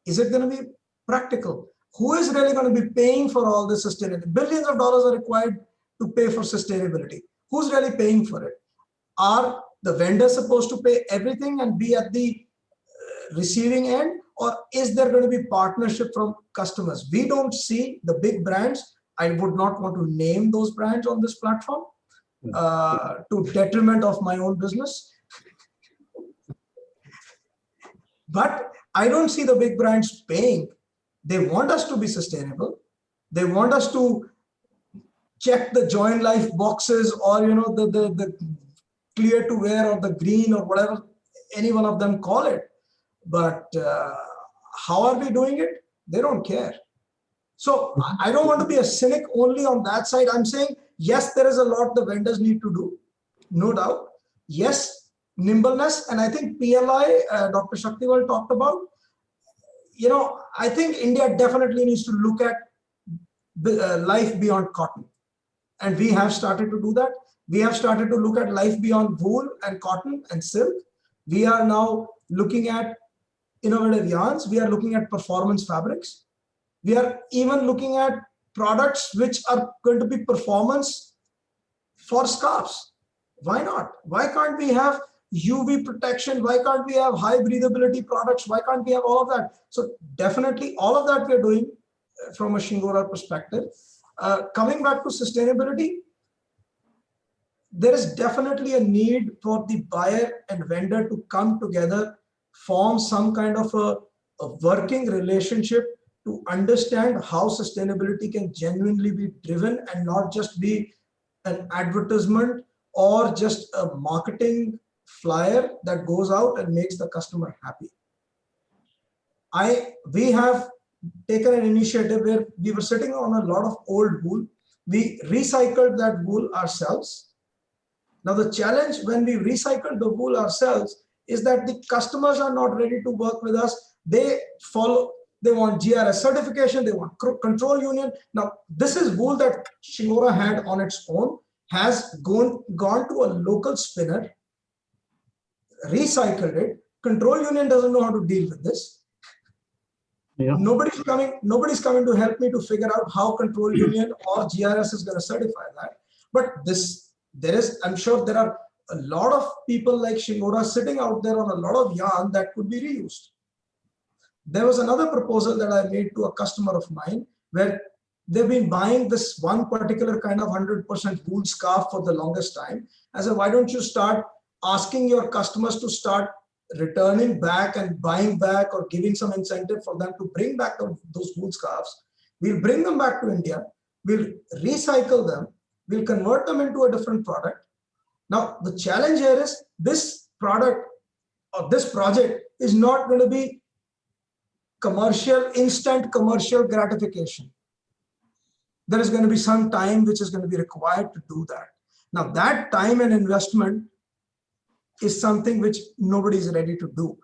Is it going to be practical? Who is really going to be paying for all this sustainability? Billions of dollars are required to pay for sustainability. Who's really paying for it? Are the vendors supposed to pay everything and be at the receiving end? Or is there going to be partnership from customers? We don't see the big brands. I would not want to name those brands on this platform to detriment of my own business. But I don't see the big brands paying. They want us to be sustainable. They want us to check the joint life boxes or, the clear to wear or the green or whatever any one of them call it. But how are we doing it? They don't care. So I don't want to be a cynic only on that side. I'm saying, yes, there is a lot the vendors need to do, no doubt. Yes, nimbleness. And I think PLI, Dr. Sakthivel talked about, I think India definitely needs to look at life beyond cotton. And we have started to do that. We have started to look at life beyond wool and cotton and silk. We are now looking at innovative yarns. We are looking at performance fabrics. We are even looking at products which are going to be performance for scarves. Why not? Why can't we have UV protection? Why can't we have high breathability products? Why can't we have all of that? So definitely all of that we're doing from a Shingora perspective. Coming back to sustainability, there is definitely a need for the buyer and vendor to come together, form some kind of a working relationship to understand how sustainability can genuinely be driven and not just be an advertisement or just a marketing flyer that goes out and makes the customer happy. we have taken an initiative where we were sitting on a lot of old wool. We recycled that wool ourselves. Now the challenge when we recycle the wool ourselves is that the customers are not ready to work with us. They want GRS certification, they want control union. Now this is wool that Shingora had on its own, has gone to a local spinner, recycled it. Control union doesn't know how to deal with this. Yeah. Nobody's coming to help me to figure out how control union or GRS is going to certify that. But I'm sure there are a lot of people like Shingora sitting out there on a lot of yarn that could be reused. There was another proposal that I made to a customer of mine where they've been buying this one particular kind of 100% wool scarf for the longest time. I said, why don't you start asking your customers to start returning back and buying back or giving some incentive for them to bring back those wool scarves. We'll bring them back to India. We'll recycle them. We'll convert them into a different product. Now, the challenge here is this product or this project is not going to be instant commercial gratification. There is going to be some time which is going to be required to do that. Now, that time and investment is something which nobody is ready to do.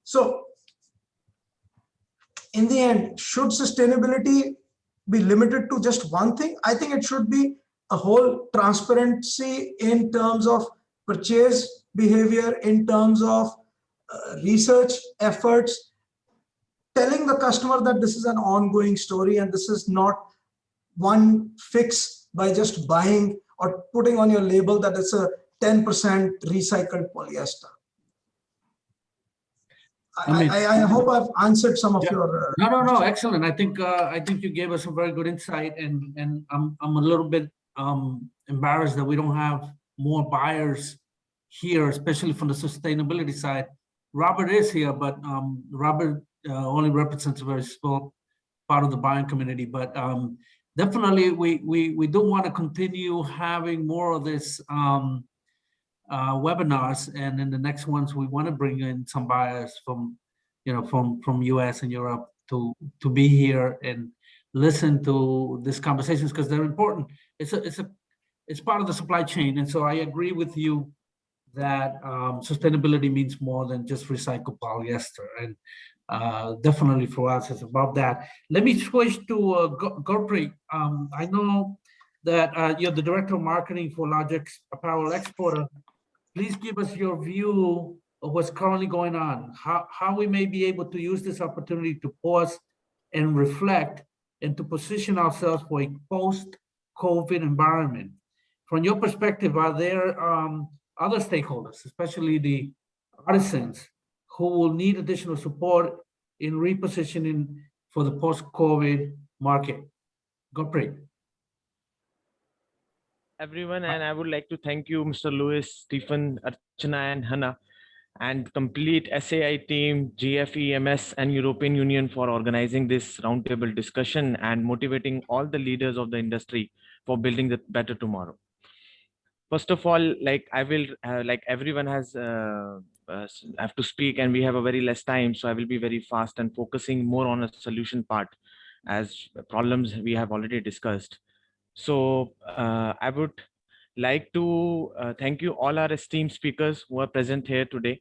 So in the end, should sustainability be limited to just one thing? I think it should be a whole transparency in terms of purchase behavior, in terms of research efforts, telling the customer that this is an ongoing story and this is not one fix by just buying or putting on your label that it's a 10% recycled polyester. I hope I've answered some of your. No, excellent. I think you gave us a very good insight, and I'm a little bit embarrassed that we don't have more buyers here, especially from the sustainability side. Robert is here, but Robert only represents a very small part of the buying community. But definitely, we do want to continue having more of this. Webinars, and in the next ones we want to bring in some buyers from US and Europe to be here and listen to these conversations because they're important. It's part of the supply chain, and so I agree with you that sustainability means more than just recycled polyester, and definitely for us it's about that. Let me switch to Gurpreet. I know that you're the director of marketing for large apparel exporter. Please give us your view of what's currently going on, how we may be able to use this opportunity to pause and reflect and to position ourselves for a post-COVID environment. From your perspective, are there other stakeholders, especially the artisans, who will need additional support in repositioning for the post-COVID market? Gurpreet. Everyone, and I would like to thank you, Mr. Lewis, Stephen, Archana, and Hannah, and complete SAI team, GFEMS, and European Union for organizing this roundtable discussion and motivating all the leaders of the industry for building the better tomorrow. First of all, like I will, like everyone has have to speak, and we have a very less time, so I will be very fast and focusing more on a solution part, as problems we have already discussed. So I would like to thank you all our esteemed speakers who are present here today.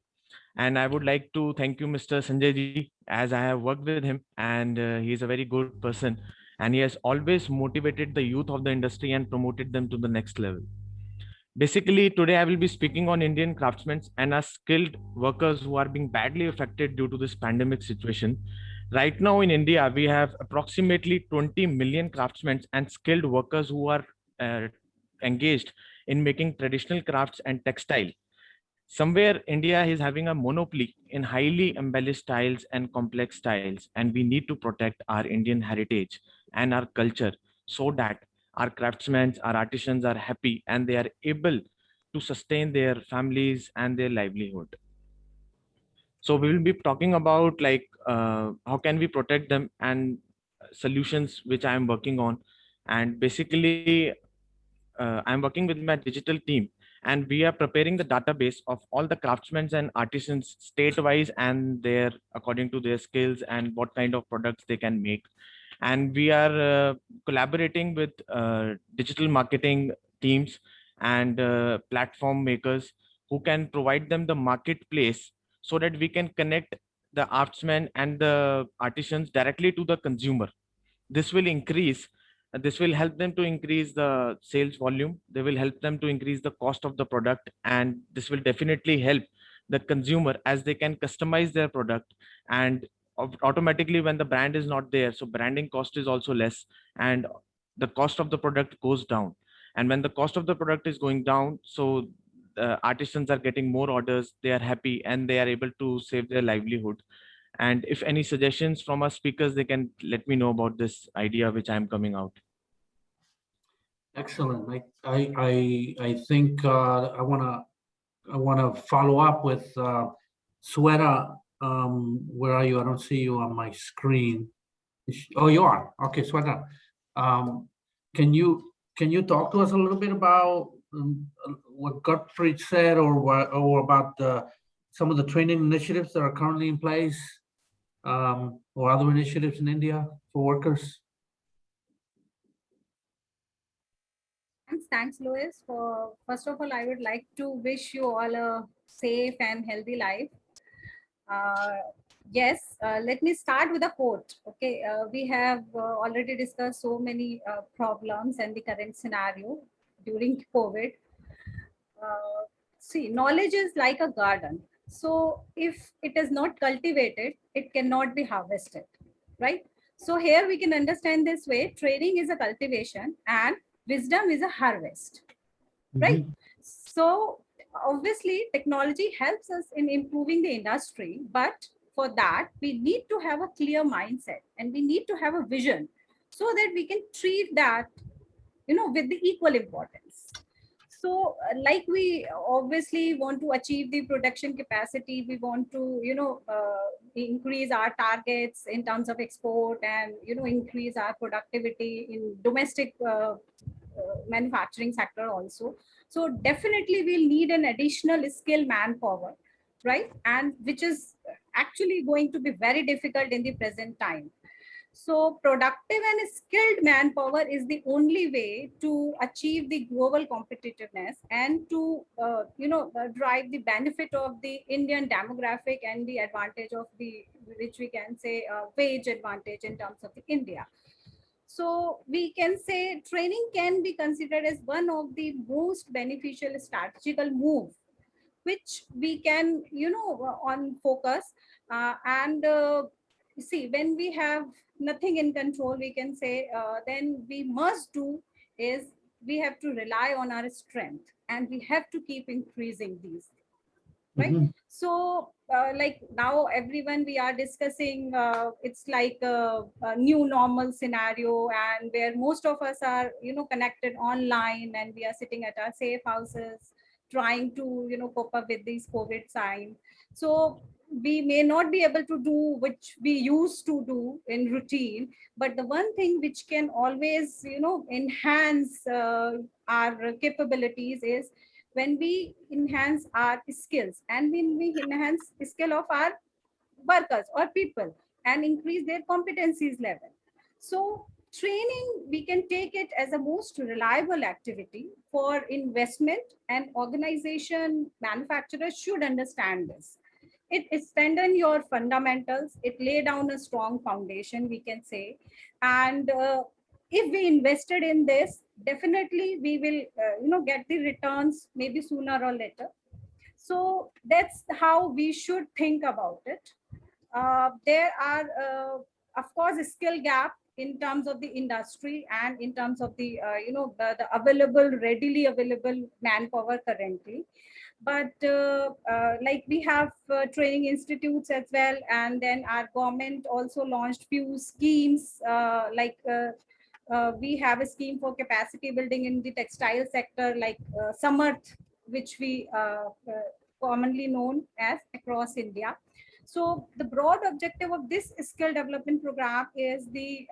And I would like to thank you, Mr. Sanjay ji, as I have worked with him, and he is a very good person. And he has always motivated the youth of the industry and promoted them to the next level. Basically, today I will be speaking on Indian craftsmen and our skilled workers who are being badly affected due to this pandemic situation. Right now in India, we have approximately 20 million craftsmen and skilled workers who are engaged in making traditional crafts and textile. Somewhere India is having a monopoly in highly embellished styles and complex styles, and we need to protect our Indian heritage and our culture so that our craftsmen, our artisans are happy and they are able to sustain their families and their livelihood. So we will be talking about like how can we protect them and solutions which I am working on. And basically I'm working with my digital team, And we are preparing the database of all the craftsmen and artisans state-wise and their according to their skills and what kind of products they can make. And we are collaborating with digital marketing teams and platform makers who can provide them the marketplace so that we can connect the craftsmen and the artisans directly to the consumer. This will increase, this will help them to increase the sales volume. They will help them to increase the cost of the product, and this will definitely help the consumer as they can customize their product. And automatically when the brand is not there, so branding cost is also less, and the cost of the product goes down. And when the cost of the product is going down, so artisans are getting more orders, they are happy, and they are able to save their livelihood. And if any suggestions from our speakers, they can let me know about this idea which I'm coming out. Excellent. I think I wanna follow up with Shweta. Where are you? I don't see you on my screen. Oh, you are. Okay, Shweta. Can you talk to us a little bit about what Gottfried said, or about some of the training initiatives that are currently in place, or other initiatives in India for workers? Thanks, Louis. First of all, I would like to wish you all a safe and healthy life. Yes, let me start with a quote. Okay, we have already discussed so many problems and the current scenario during COVID. See, knowledge is like a garden. So if it is not cultivated, it cannot be harvested, right? So here we can understand this way: training is a cultivation and wisdom is a harvest, right? So obviously technology helps us in improving the industry, but for that we need to have a clear mindset and we need to have a vision so that we can treat that, with the equal importance. So like we obviously want to achieve the production capacity, we want to increase our targets in terms of export and increase our productivity in domestic manufacturing sector also. So definitely we'll need an additional skill manpower, right? And which is actually going to be very difficult in the present time. So productive and skilled manpower is the only way to achieve the global competitiveness and to drive the benefit of the Indian demographic and the advantage of the, which we can say, wage advantage in terms of the India. So we can say training can be considered as one of the most beneficial strategical move which we can on focus and see, when we have nothing in control, we can say then we must do is we have to rely on our strength and we have to keep increasing these, right? So like now everyone we are discussing, it's like a new normal scenario, and where most of us are connected online and we are sitting at our safe houses trying to cope up with these COVID signs. So we may not be able to do which we used to do in routine, but the one thing which can always enhance our capabilities is when we enhance our skills and when we enhance the skill of our workers or people and increase their competencies level. So training, we can take it as a most reliable activity for investment, and organization manufacturers should understand this. It strengthens your fundamentals, it lay down a strong foundation, we can say. And if we invested in this, definitely we will get the returns maybe sooner or later. So that's how we should think about it. There are of course a skill gap in terms of the industry and in terms of the the available, readily available manpower currently. But like we have training institutes as well, and then our government also launched few schemes we have a scheme for capacity building in the textile sector, like Samarth, which we commonly known as across India. So the broad objective of this skill development program is the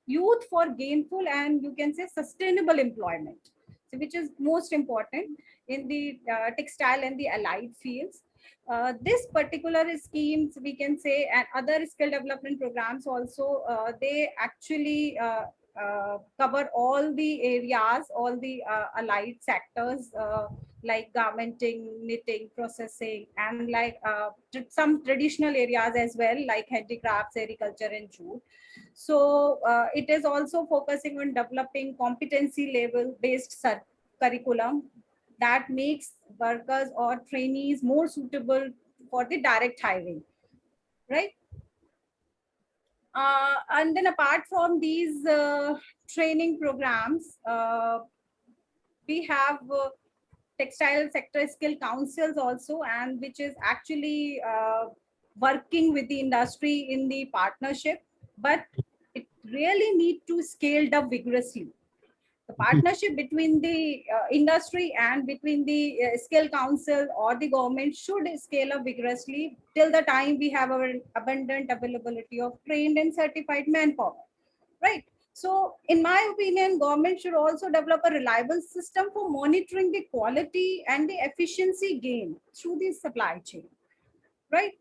youth for gainful and you can say sustainable employment. which is most important in the textile and the allied fields. This particular schemes, we can say, and other skill development programs also, they actually cover all the areas, all the allied sectors, like garmenting, knitting, processing, and like some traditional areas as well, like handicrafts, agriculture, and jute. So it is also focusing on developing competency level based curriculum that makes workers or trainees more suitable for the direct hiring, right? And then apart from these training programs, we have textile sector skill councils also, and which is actually working with the industry in the partnership, but it really need to scale up vigorously. The partnership between the industry and between the skill council or the government should scale up vigorously till the time we have our abundant availability of trained and certified manpower, right? So in my opinion, government should also develop a reliable system for monitoring the quality and the efficiency gain through the supply chain, right?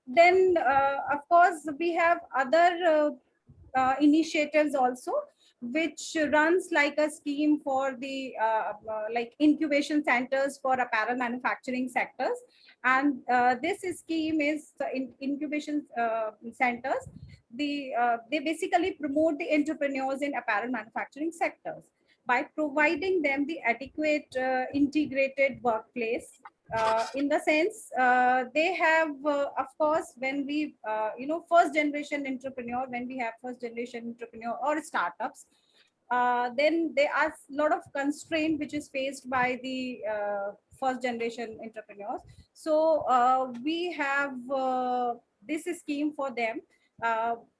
Then of course we have other initiatives also, which runs like a scheme for the like incubation centers for apparel manufacturing sectors. And this scheme is in incubation centers. They basically promote the entrepreneurs in apparel manufacturing sectors by providing them the adequate integrated workplace. In the sense, they have, of course, when we, first generation entrepreneur, when we have first generation entrepreneur or startups, then there are a lot of constraint which is faced by the first generation entrepreneurs. So we have this scheme for them.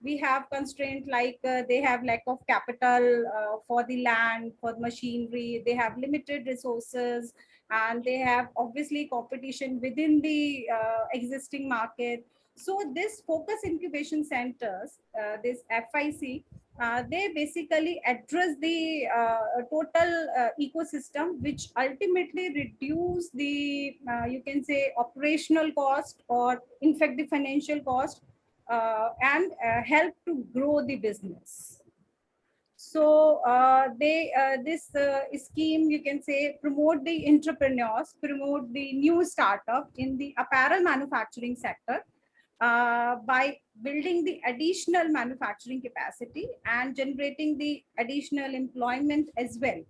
We have constraint like they have lack of capital for the land, for the machinery, they have limited resources, and they have obviously competition within the existing market. So this focus incubation centers, this FIC, they basically address the total ecosystem, which ultimately reduce the, you can say, operational cost, or in fact the financial cost, and help to grow the business. So this scheme, you can say, promote the entrepreneurs, promote the new startup in the apparel manufacturing sector by building the additional manufacturing capacity and generating the additional employment as well.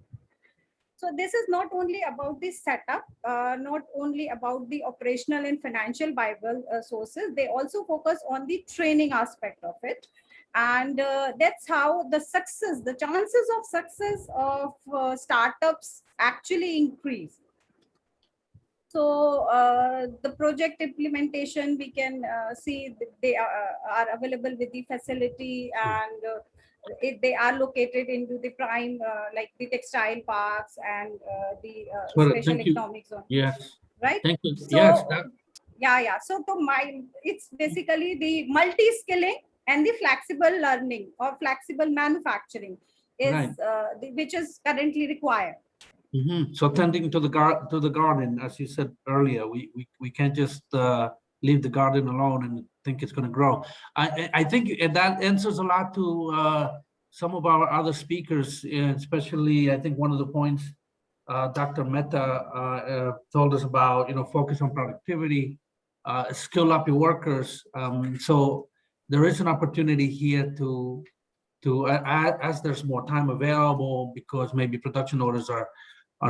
So this is not only about the setup, not only about the operational and financial viable sources, they also focus on the training aspect of it. And that's how the success, the chances of success of startups actually increase. So the project implementation, we can see they are available with the facility, and they are located into the prime, like the textile parks and the special economic zone. Yes. Right. Thank you. So, Yes. Yeah. So it's basically the multi-skilling and the flexible learning or flexible manufacturing is Right. Which is currently required. So tending to the garden, as you said earlier, we can't just leave the garden alone and think it's going to grow. I think that answers a lot to some of our other speakers, especially I think one of the points Dr. Mehta told us about, focus on productivity, skill up your workers. So there is an opportunity here to as there's more time available, because maybe production orders are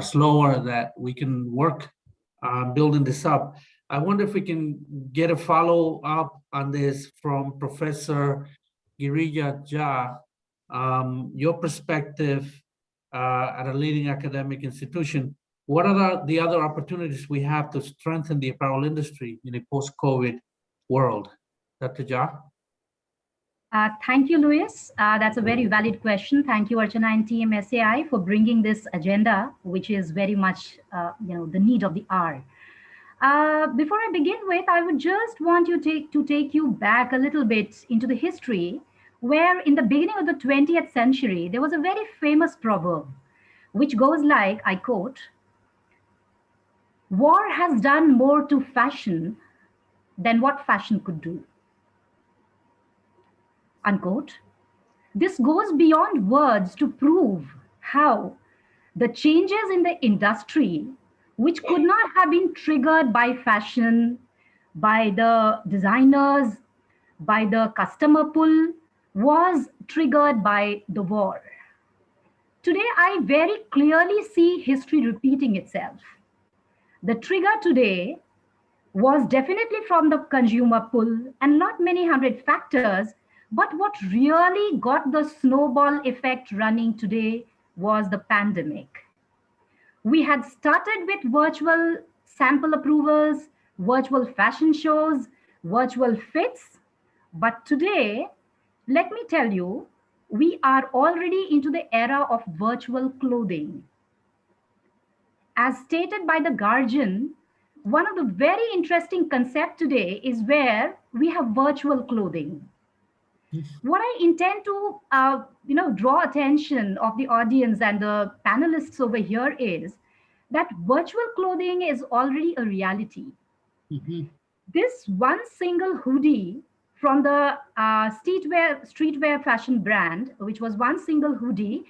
slower, that we can work building this up. I wonder if we can get a follow up on this from Professor Girija. Your perspective at a leading academic institution. What are the other opportunities we have to strengthen the apparel industry in a post-COVID world? Dr. Jha? Thank you, Louis. That's a very valid question. Thank you, Archana and Team SAI, for bringing this agenda, which is very much, the need of the hour. Before I begin with, I would just want you to take you back a little bit into the history, where in the beginning of the 20th century, there was a very famous proverb, which goes like, I quote, "War has done more to fashion than what fashion could do." Unquote. This goes beyond words to prove how the changes in the industry, which could not have been triggered by fashion, by the designers, by the customer pull, was triggered by the war. Today, I very clearly see history repeating itself. The trigger today was definitely from the consumer pull and not many hundred factors, but what really got the snowball effect running today was the pandemic. We had started with virtual sample approvals, virtual fashion shows, virtual fits, but today, let me tell you, we are already into the era of virtual clothing. As stated by the Guardian, one of the very interesting concepts today is where we have virtual clothing. What I intend to draw attention of the audience and the panelists over here is that virtual clothing is already a reality. This one single hoodie from the streetwear fashion brand, which was one single hoodie,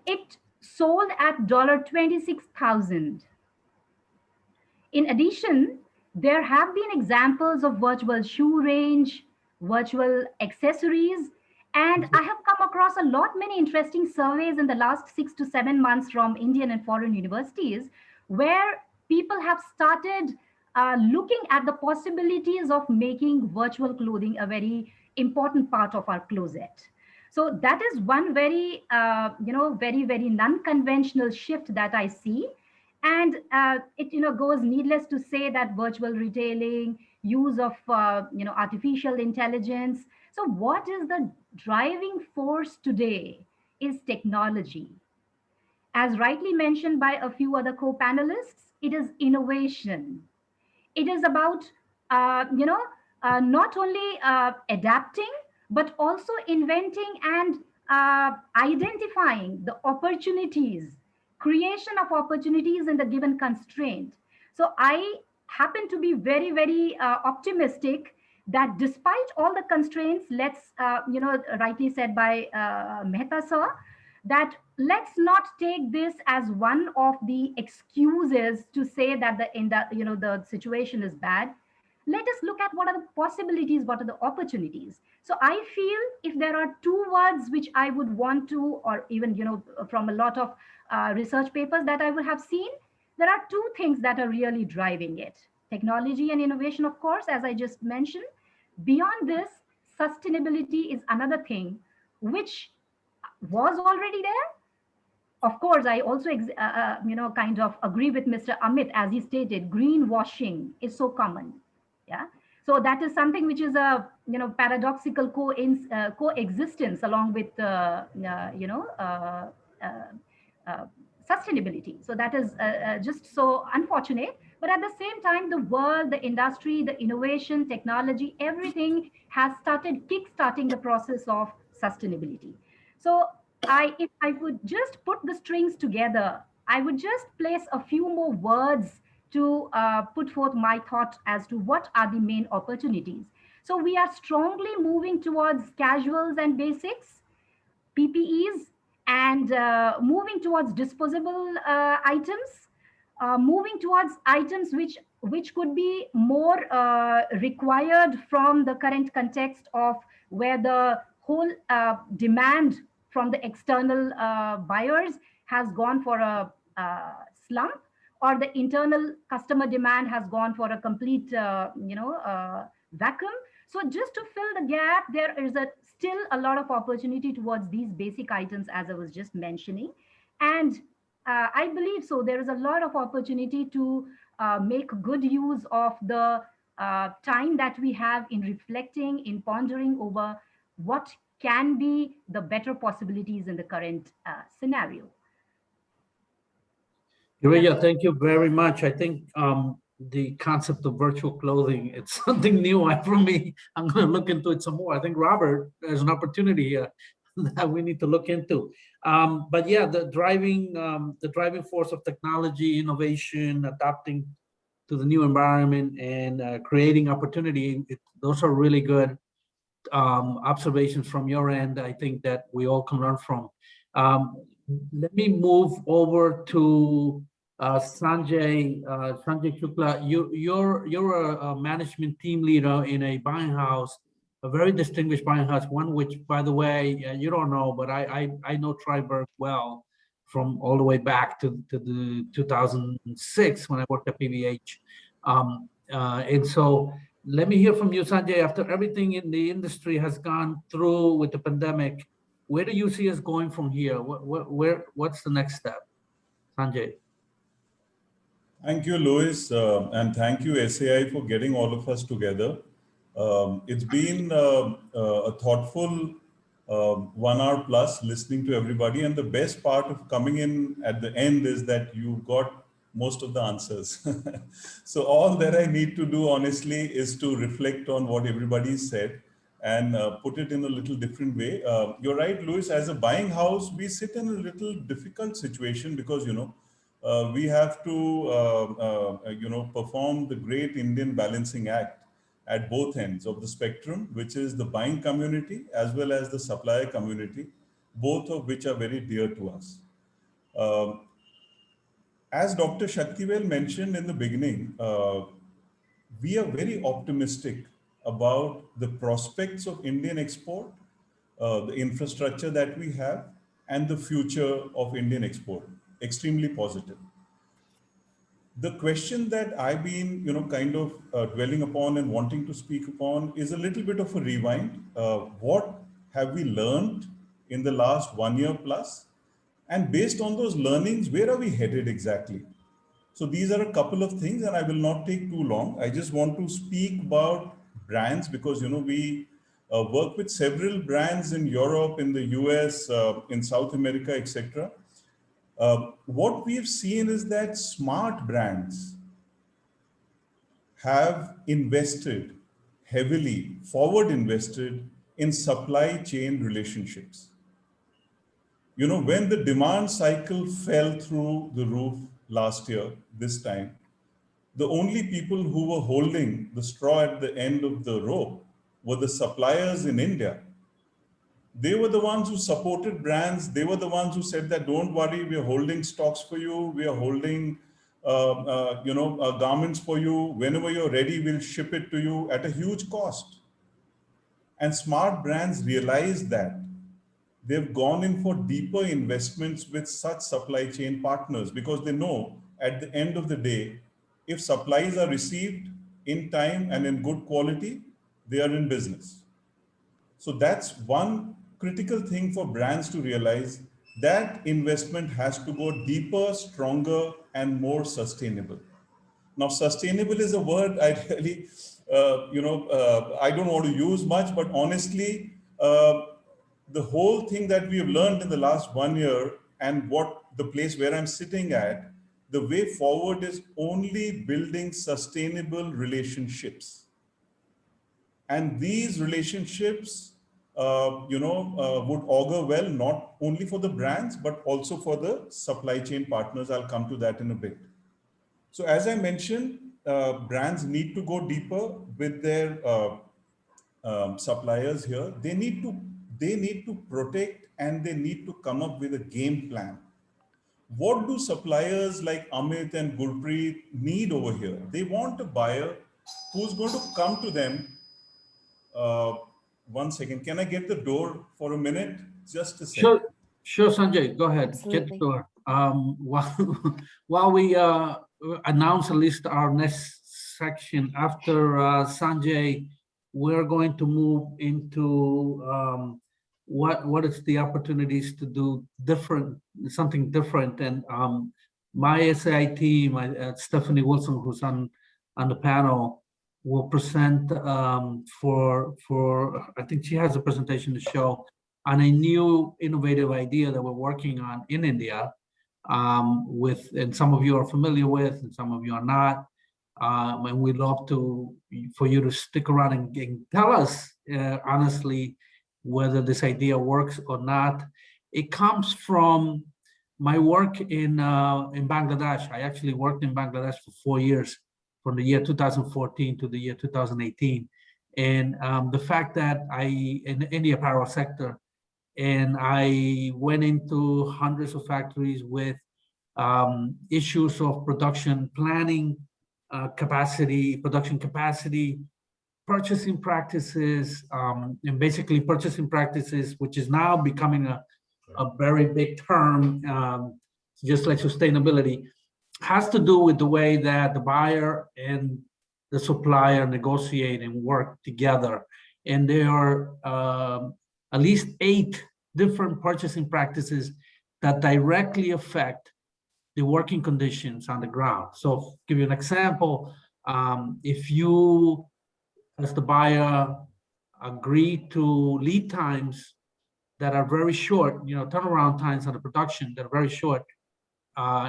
it sold at $26,000. In addition, there have been examples of virtual shoe range, virtual accessories, and I have come across many interesting surveys in the last 6 to 7 months from Indian and foreign universities where people have started looking at the possibilities of making virtual clothing a very important part of our closet. So that is one very, very non-conventional shift that I see. And it goes needless to say that virtual retailing, use of artificial intelligence. So what is the driving force today is technology. As rightly mentioned by a few other co-panelists, it is innovation. It is about not only adapting but also inventing and identifying the opportunities, creation of opportunities in the given constraint. So I happen to be very optimistic that despite all the constraints, let's rightly said by Mehta sir, that let's not take this as one of the excuses to say that the situation is bad. Let us look at what are the possibilities, what are the opportunities. So I feel if there are two words which I would want to, or even from a lot of research papers that I would have seen, there are two things that are really driving it: technology and innovation, of course, as I just mentioned. Beyond this, sustainability is another thing which was already there. Of course, I also kind of agree with Mr. Amit, as he stated, greenwashing is so common. Yeah. So that is something which is a paradoxical coexistence along with sustainability. So that is just so unfortunate. But at the same time, the world, the industry, the innovation, technology, everything has started kickstarting the process of sustainability. So if I would just put the strings together, I would just place a few more words to put forth my thought as to what are the main opportunities. So we are strongly moving towards casuals and basics, PPEs, and moving towards disposable items, moving towards items which could be more required from the current context of where the whole demand from the external buyers has gone for a slump, or the internal customer demand has gone for a complete vacuum. So just to fill the gap, there is still a lot of opportunity towards these basic items, as I was just mentioning. And I believe so there is a lot of opportunity to make good use of the time that we have in reflecting, in pondering over what can be the better possibilities in the current scenario. Girija, thank you very much. I think the concept of virtual clothing, it's something new for me. I'm going to look into it some more. I think Robert, there's an opportunity here. that we need to look into. But yeah, the driving force of technology, innovation, adapting to the new environment, and creating opportunity. Those are really good observations from your end. I think that we all can learn from. Let me move over to Sanjay. Sanjay Shukla, you're a management team leader in a buying house, a very distinguished buying house, one which, by the way, you don't know, but I know Triberg well from all the way back to the 2006 when I worked at PVH. And so let me hear from you, Sanjay. After everything in the industry has gone through with the pandemic, where do you see us going from here? What's the next step, Sanjay? Thank you, Louis, and thank you, SAI, for getting all of us together. It's been a thoughtful 1 hour plus listening to everybody, and the best part of coming in at the end is that you got most of the answers. So all that I need to do, honestly, is to reflect on what everybody said and put it in a little different way. You're right, Louis, as a buying house, we sit in a little difficult situation because, we have to, perform the great Indian balancing act at both ends of the spectrum, which is the buying community as well as the supplier community, both of which are very dear to us. As Dr. Sakthivel mentioned in the beginning, we are very optimistic about the prospects of Indian export, the infrastructure that we have, and the future of Indian export. Extremely positive. The question that I've been, kind of dwelling upon and wanting to speak upon is a little bit of a rewind. What have we learned in the last 1 year plus? And based on those learnings, where are we headed exactly? So these are a couple of things, and I will not take too long. I just want to speak about brands because, we work with several brands in Europe, in the US, in South America, etc. What we've seen is that smart brands have invested heavily, forward invested in supply chain relationships. When the demand cycle fell through the roof last year, this time, the only people who were holding the straw at the end of the rope were the suppliers in India. They were the ones who supported brands. They were the ones who said that, don't worry, we are holding stocks for you. We are holding, garments for you. Whenever you're ready, we'll ship it to you at a huge cost. And smart brands realize that. They've gone in for deeper investments with such supply chain partners because they know at the end of the day, if supplies are received in time and in good quality, they are in business. So that's one critical thing for brands to realize, that investment has to go deeper, stronger, and more sustainable. Now, sustainable is a word I really, I don't want to use much, but honestly, the whole thing that we have learned in the last 1 year and what the place where I'm sitting at, the way forward is only building sustainable relationships. And these relationships, would augur well, not only for the brands, but also for the supply chain partners. I'll come to that in a bit. So as I mentioned, brands need to go deeper with their suppliers here. They need to protect and they need to come up with a game plan. What do suppliers like Amit and Gurpreet need over here? They want a buyer who's going to come to them. 1 second, can I get the door for a minute? Just a second. Sure, Sanjay, go ahead. Absolutely. Get the door. While we announce at least our next section after Sanjay, we're going to move into what is the opportunities to do something different. And my SAI team, Stephanie Wilson, who's on the panel, will present for I think she has a presentation to show on a new innovative idea that we're working on in India, and some of you are familiar with, and some of you are not. And we'd love for you to stick around and tell us honestly whether this idea works or not. It comes from my work in Bangladesh. I actually worked in Bangladesh for 4 years, from the year 2014 to the year 2018. And the fact that in the apparel sector, and I went into hundreds of factories with issues of production planning, production capacity, purchasing practices, and basically purchasing practices, which is now becoming a very big term, just like sustainability, has to do with the way that the buyer and the supplier negotiate and work together. And there are at least 8 different purchasing practices that directly affect the working conditions on the ground. So to give you an example, if you, as the buyer, agree to lead times that are very short, turnaround times on the production that are very short,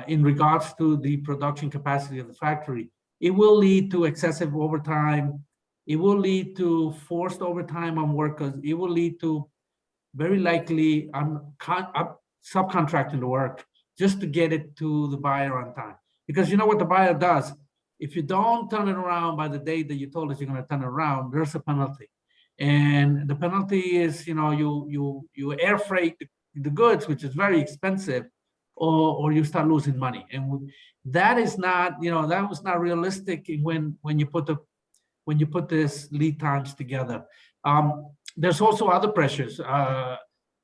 in regards to the production capacity of the factory, it will lead to excessive overtime. It will lead to forced overtime on workers. It will lead to very likely subcontracting the work just to get it to the buyer on time. Because you know what the buyer does? If you don't turn it around by the day that you told us you're going to turn it around, there's a penalty. And the penalty is, you air freight the goods, which is very expensive, or you start losing money. And that is not, that was not realistic when you put this lead times together. There's also other pressures,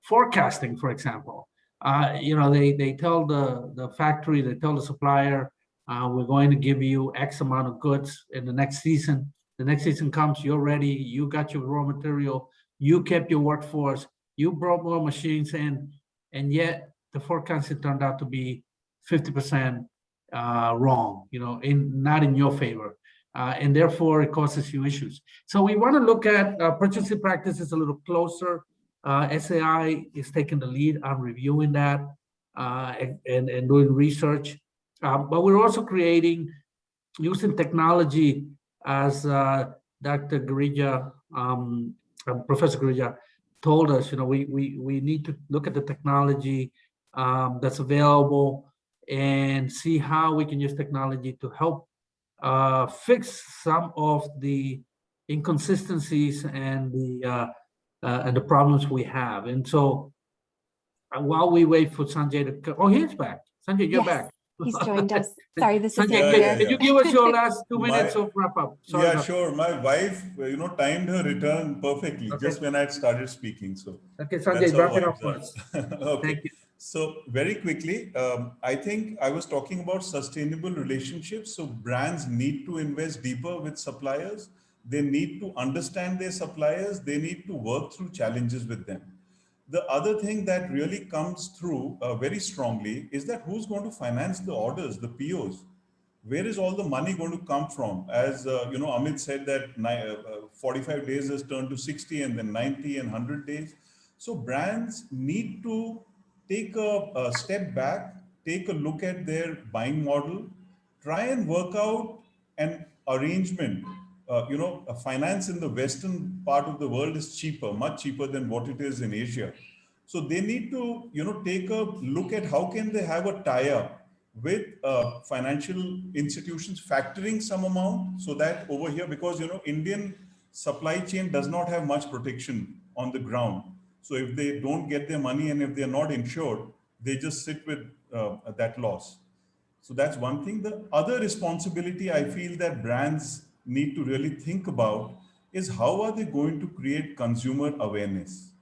forecasting, for example. They tell the factory, they tell the supplier, we're going to give you X amount of goods in the next season. The next season comes, you're ready, you got your raw material, you kept your workforce, you brought more machines in, and yet the forecasting turned out to be 50% wrong, not in your favor. And therefore it causes you issues. So we want to look at purchasing practices a little closer. SAI is taking the lead on reviewing that and doing research. But we're also creating, using technology, as Dr. Girija, Professor Girija told us, we need to look at the technology that's available and see how we can use technology to help fix some of the inconsistencies and the problems we have. And so while we wait for Sanjay to, oh, he's back. Sanjay, you're back. He's joined us. Sorry, this is Sanjay, can you give us your last 2 minutes of wrap up? Sorry, sure. My wife, timed her return perfectly just when I had started speaking. So okay, Sanjay, wrap it up for us. Okay. Thank you. So very quickly, I think I was talking about sustainable relationships. So brands need to invest deeper with suppliers. They need to understand their suppliers. They need to work through challenges with them. The other thing that really comes through very strongly is that who's going to finance the orders, the POs? Where is all the money going to come from? As Amit said that 45 days has turned to 60 and then 90 and 100 days. So brands need to take a step back, take a look at their buying model, try and work out an arrangement. Finance in the Western part of the world is cheaper, much cheaper than what it is in Asia. So they need to, take a look at how can they have a tie-up with financial institutions, factoring some amount so that over here, because, Indian supply chain does not have much protection on the ground. So if they don't get their money and if they're not insured, they just sit with that loss. So that's one thing. The other responsibility I feel that brands need to really think about is how are they going to create consumer awareness?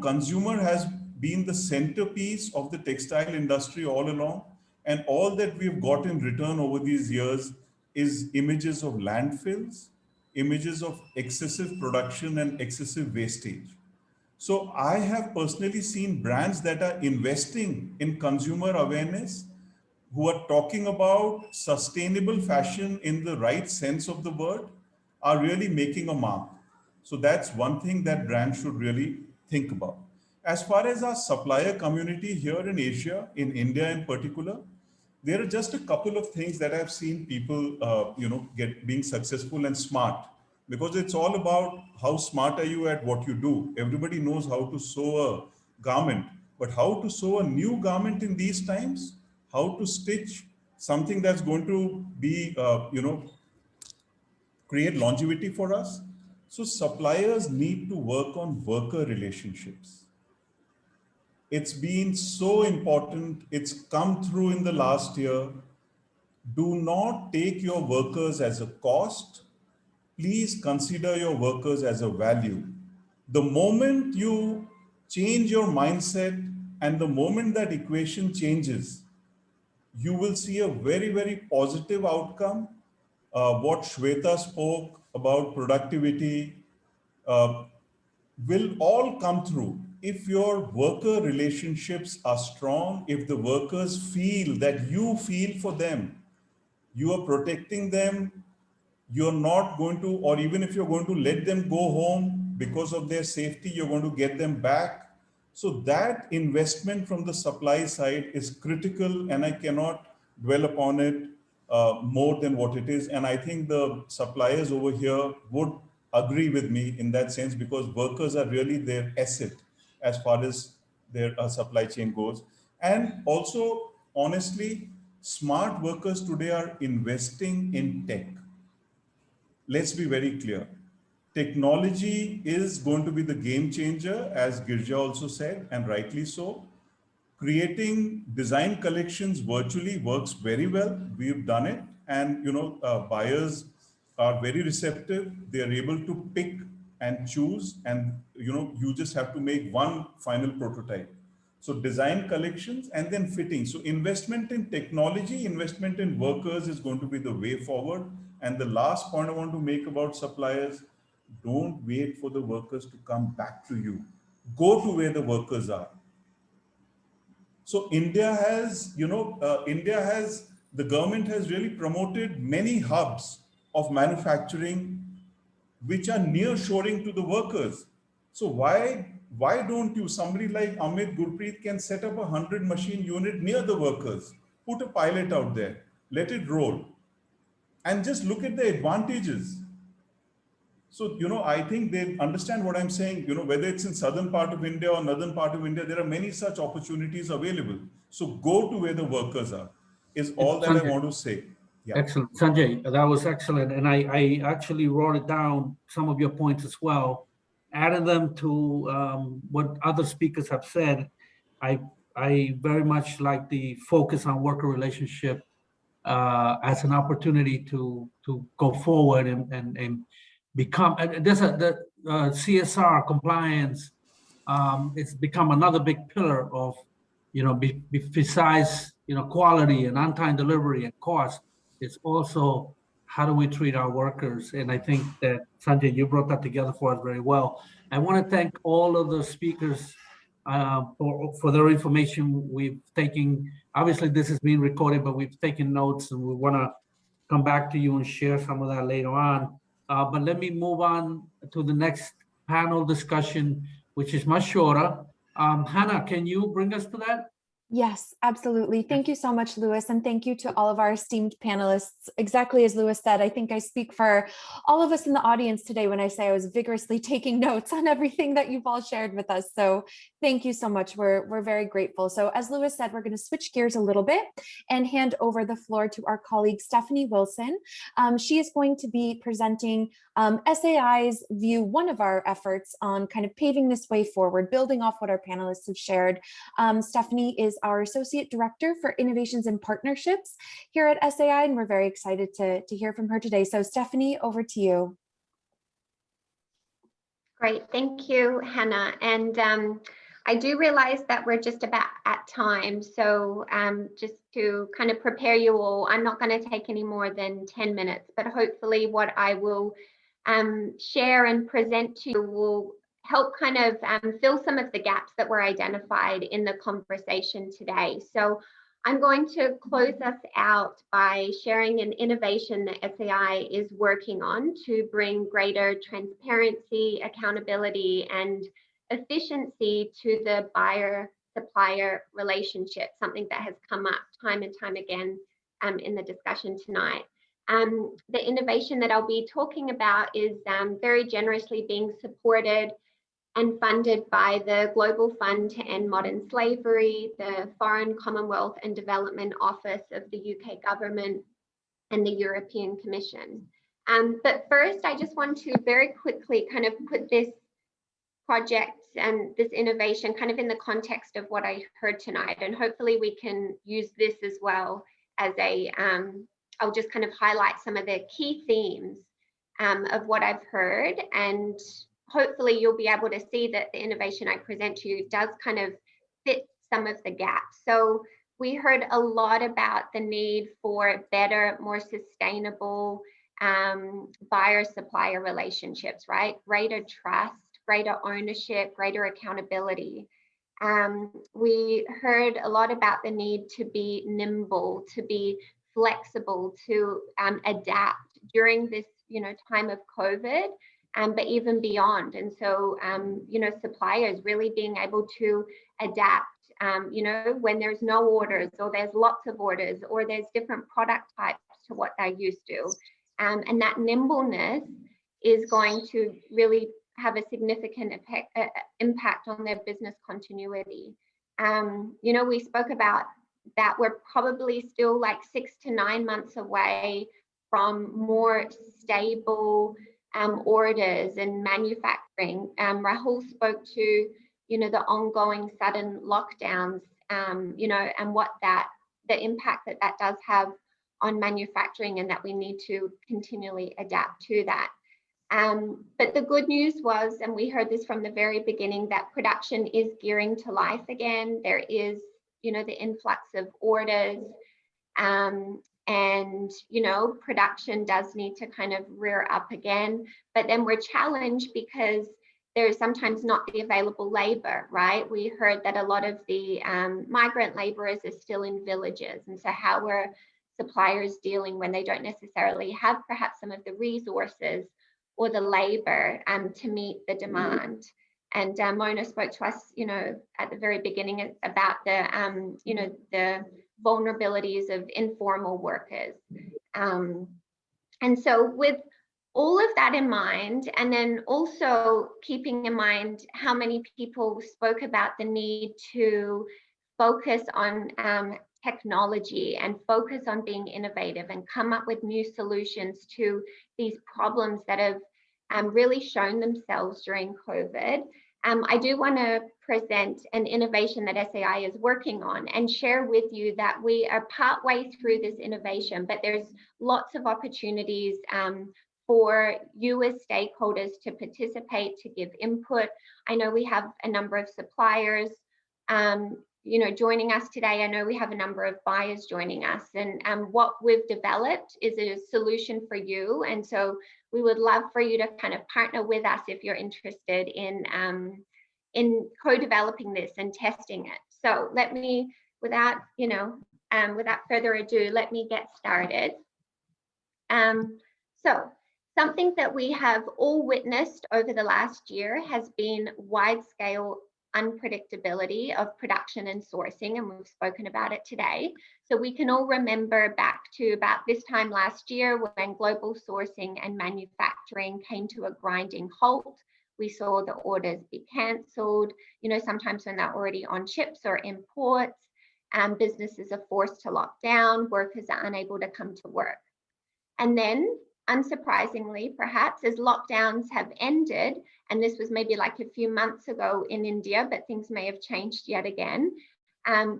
Consumer has been the centerpiece of the textile industry all along. And all that we've got in return over these years is images of landfills, images of excessive production and excessive wastage. So I have personally seen brands that are investing in consumer awareness, who are talking about sustainable fashion in the right sense of the word, are really making a mark. So that's one thing that brands should really think about. As far as our supplier community here in Asia, in India in particular, there are just a couple of things that I've seen people, being successful and smart because it's all about how smart are you at what you do. Everybody knows how to sew a garment, but how to sew a new garment in these times, how to stitch something that's going to be, create longevity for us. So suppliers need to work on worker relationships. It's been so important. It's come through in the last year. Do not take your workers as a cost. Please consider your workers as a value. The moment you change your mindset and the moment that equation changes, you will see a very, very positive outcome. What Shweta spoke about productivity will all come through. If your worker relationships are strong, if the workers feel that you feel for them, you are protecting them, you're not going to, or even if you're going to let them go home because of their safety, you're going to get them back. So that investment from the supply side is critical, and I cannot dwell upon it more than what it is. And I think the suppliers over here would agree with me in that sense, because workers are really their asset as far as their supply chain goes. And also, honestly, smart workers today are investing in tech. Let's be very clear. Technology is going to be the game changer, as Girija also said, and rightly so. Creating design collections virtually works very well. We've done it, and buyers are very receptive. They are able to pick and choose, and you just have to make one final prototype. So design collections and then fitting. So investment in technology, investment in workers is going to be the way forward. And the last point I want to make about suppliers: don't wait for the workers to come back to you. Go to where the workers are. So India has, the government has really promoted many hubs of manufacturing which are near-shoring to the workers. So why don't you, somebody like Amit Gurpreet can set up a 100-machine unit near the workers, put a pilot out there, let it roll, and just look at the advantages. So, I think they understand what I'm saying, whether it's in southern part of India or northern part of India, there are many such opportunities available. So go to where the workers are, is all that I want to say. Yeah. Excellent. Sanjay, that was excellent. And I actually wrote it down, some of your points as well, added them to what other speakers have said. I very much like the focus on worker relationship as an opportunity to go forward and become, there's the CSR compliance. It's become another big pillar of, besides, quality and on-time delivery and cost, it's also how do we treat our workers? And I think that, Sanjay, you brought that together for us very well. I want to thank all of the speakers for their information. We've taken, obviously this is being recorded, but we've taken notes, and we want to come back to you and share some of that later on. But let me move on to the next panel discussion, which is much shorter. Hannah, can you bring us to that? Yes, absolutely. Thank you so much, Louis. And thank you to all of our esteemed panelists. Exactly as Louis said, I think I speak for all of us in the audience today when I say I was vigorously taking notes on everything that you've all shared with us. So thank you so much. We're very grateful. So as Louis said, we're going to switch gears a little bit and hand over the floor to our colleague, Stephanie Wilson. She is going to be presenting SAI's view, one of our efforts on kind of paving this way forward, building off what our panelists have shared. Stephanie is our Associate Director for Innovations and Partnerships here at SAI, and we're very excited to hear from her today. So Stephanie, over to you. Great, thank you, Hannah. And I do realize that we're just about at time. So just to kind of prepare you all, I'm not going to take any more than 10 minutes, but hopefully what I will share and present to you will help kind of fill some of the gaps that were identified in the conversation today. So I'm going to close us out by sharing an innovation that SAI is working on to bring greater transparency, accountability, and efficiency to the buyer-supplier relationship, something that has come up time and time again in the discussion tonight. The innovation that I'll be talking about is very generously being supported and funded by the Global Fund to End Modern Slavery, the Foreign Commonwealth and Development Office of the UK government, and the European Commission. But first, I just want to very quickly kind of put this project and this innovation kind of in the context of what I heard tonight, and hopefully we can use this as well as a, I'll just kind of highlight some of the key themes of what I've heard, and hopefully you'll be able to see that the innovation I present to you does kind of fit some of the gaps. So we heard a lot about the need for better, more sustainable buyer-supplier relationships, right? Greater trust, greater ownership, greater accountability. We heard a lot about the need to be nimble, to be flexible, to adapt during this, time of COVID, but even beyond. And so, suppliers really being able to adapt, when there's no orders, or there's lots of orders, or there's different product types to what they're used to. And that nimbleness is going to really have a significant impact on their business continuity. We spoke about that we're probably still like 6 to 9 months away from more stable orders and manufacturing. Rahul spoke to, the ongoing sudden lockdowns, and what the impact that does have on manufacturing, and that we need to continually adapt to that. But the good news was, and we heard this from the very beginning, that production is gearing to life again. There is, the influx of orders, and, production does need to kind of rear up again. But then we're challenged because there's sometimes not the available labor, right? We heard that a lot of the migrant laborers are still in villages. And so how were suppliers dealing when they don't necessarily have perhaps some of the resources or the labor to meet the demand? And Mona spoke to us, at the very beginning about the, the vulnerabilities of informal workers. And so with all of that in mind, and then also keeping in mind how many people spoke about the need to focus on technology and focus on being innovative and come up with new solutions to these problems that have really shown themselves during COVID. I do want to present an innovation that SAI is working on and share with you that we are partway through this innovation, but there's lots of opportunities for you as stakeholders to participate, to give input. I know we have a number of suppliers joining us today. I know we have a number of buyers joining us, and what we've developed is a solution for you. And so we would love for you to kind of partner with us if you're interested in co-developing this and testing it. So let me, without further ado, let me get started. So something that we have all witnessed over the last year has been wide-scale unpredictability of production and sourcing, and we've spoken about it today. So we can all remember back to about this time last year when global sourcing and manufacturing came to a grinding halt. We saw the orders be cancelled, sometimes when they're already on ships or in ports, businesses are forced to lock down, workers are unable to come to work. And then, unsurprisingly, perhaps, as lockdowns have ended, and this was maybe like a few months ago in India, but things may have changed yet again,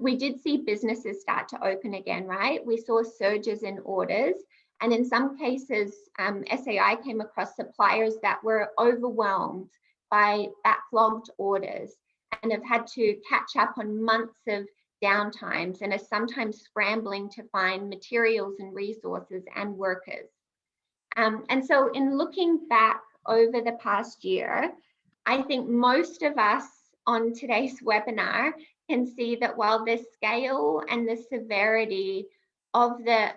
we did see businesses start to open again, right? We saw surges in orders, and in some cases, SAI came across suppliers that were overwhelmed by backlogged orders and have had to catch up on months of downtimes and are sometimes scrambling to find materials and resources and workers. And so in looking back over the past year, I think most of us on today's webinar can see that while the scale and the severity of the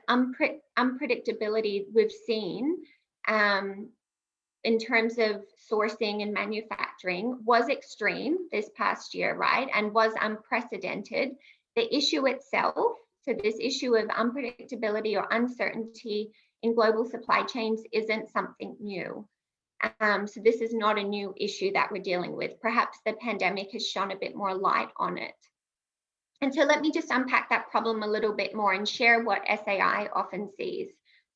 unpredictability we've seen in terms of sourcing and manufacturing was extreme this past year, right? And was unprecedented. The issue itself, so this issue of unpredictability or uncertainty in global supply chains isn't something new. So this is not a new issue that we're dealing with. Perhaps the pandemic has shone a bit more light on it. And so let me just unpack that problem a little bit more and share what SAI often sees.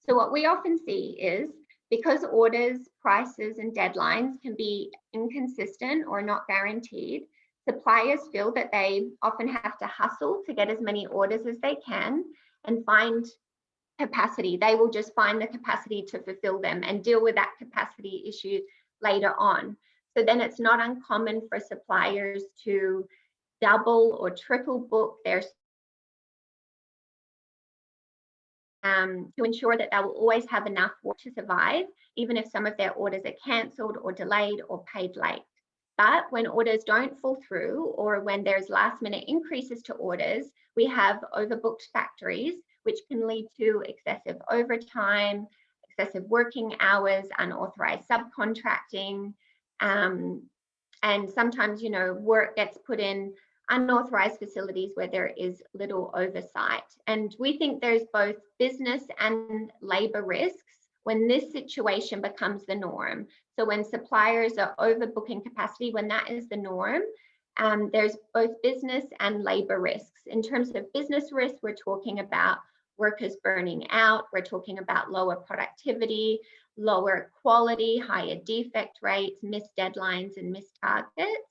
So what we often see is, because orders, prices, and deadlines can be inconsistent or not guaranteed, suppliers feel that they often have to hustle to get as many orders as they can and find capacity. They will just find the capacity to fulfill them and deal with that capacity issue later on. So then it's not uncommon for suppliers to double or triple book their to ensure that they will always have enough work to survive, even if some of their orders are cancelled or delayed or paid late. But when orders don't fall through, or when there's last minute increases to orders, we have overbooked factories, which can lead to excessive overtime, excessive working hours, unauthorized subcontracting, and sometimes, you know, work gets put in unauthorized facilities where there is little oversight. And we think there's both business and labor risks when this situation becomes the norm. So when suppliers are overbooking capacity, when that is the norm, there's both business and labor risks. In terms of business risks, we're talking about workers burning out, we're talking about lower productivity, lower quality, higher defect rates, missed deadlines, and missed targets.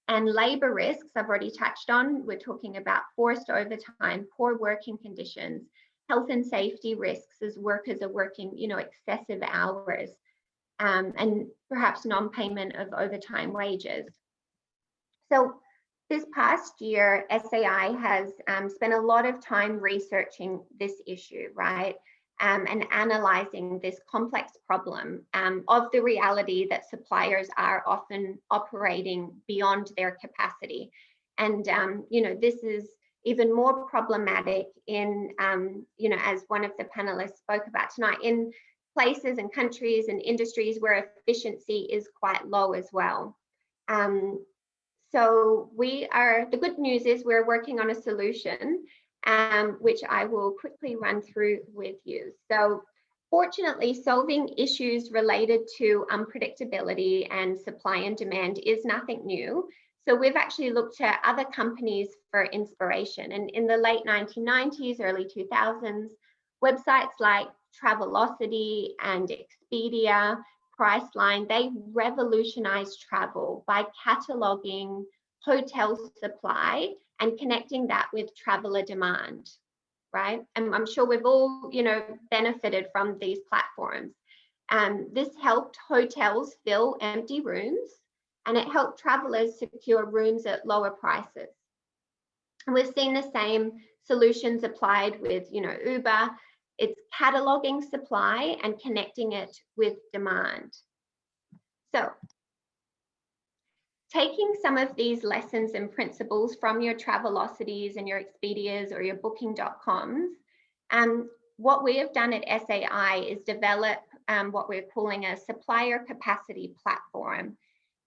And labor risks, I've already touched on, we're talking about forced overtime, poor working conditions, health and safety risks as workers are working, you know, excessive hours, and perhaps non-payment of overtime wages. So this past year, SAI has spent a lot of time researching this issue, right? And analyzing this complex problem of the reality that suppliers are often operating beyond their capacity. And, you know, this is even more problematic in, you know, as one of the panelists spoke about tonight, in places and countries and industries where efficiency is quite low as well. So the good news is we're working on a solution which I will quickly run through with you. So fortunately, solving issues related to unpredictability and supply and demand is nothing new. So we've actually looked at other companies for inspiration. And in the late 1990s, early 2000s, websites like Travelocity and Expedia, Priceline, they revolutionized travel by cataloging hotel supply and connecting that with traveler demand, right? And I'm sure we've all, you know, benefited from these platforms. This helped hotels fill empty rooms, and it helped travelers secure rooms at lower prices. And we've seen the same solutions applied with, you know, Uber. It's cataloging supply and connecting it with demand. So taking some of these lessons and principles from your Travelocities and your Expedias or your Booking.coms, what we have done at SAI is develop what we're calling a supplier capacity platform.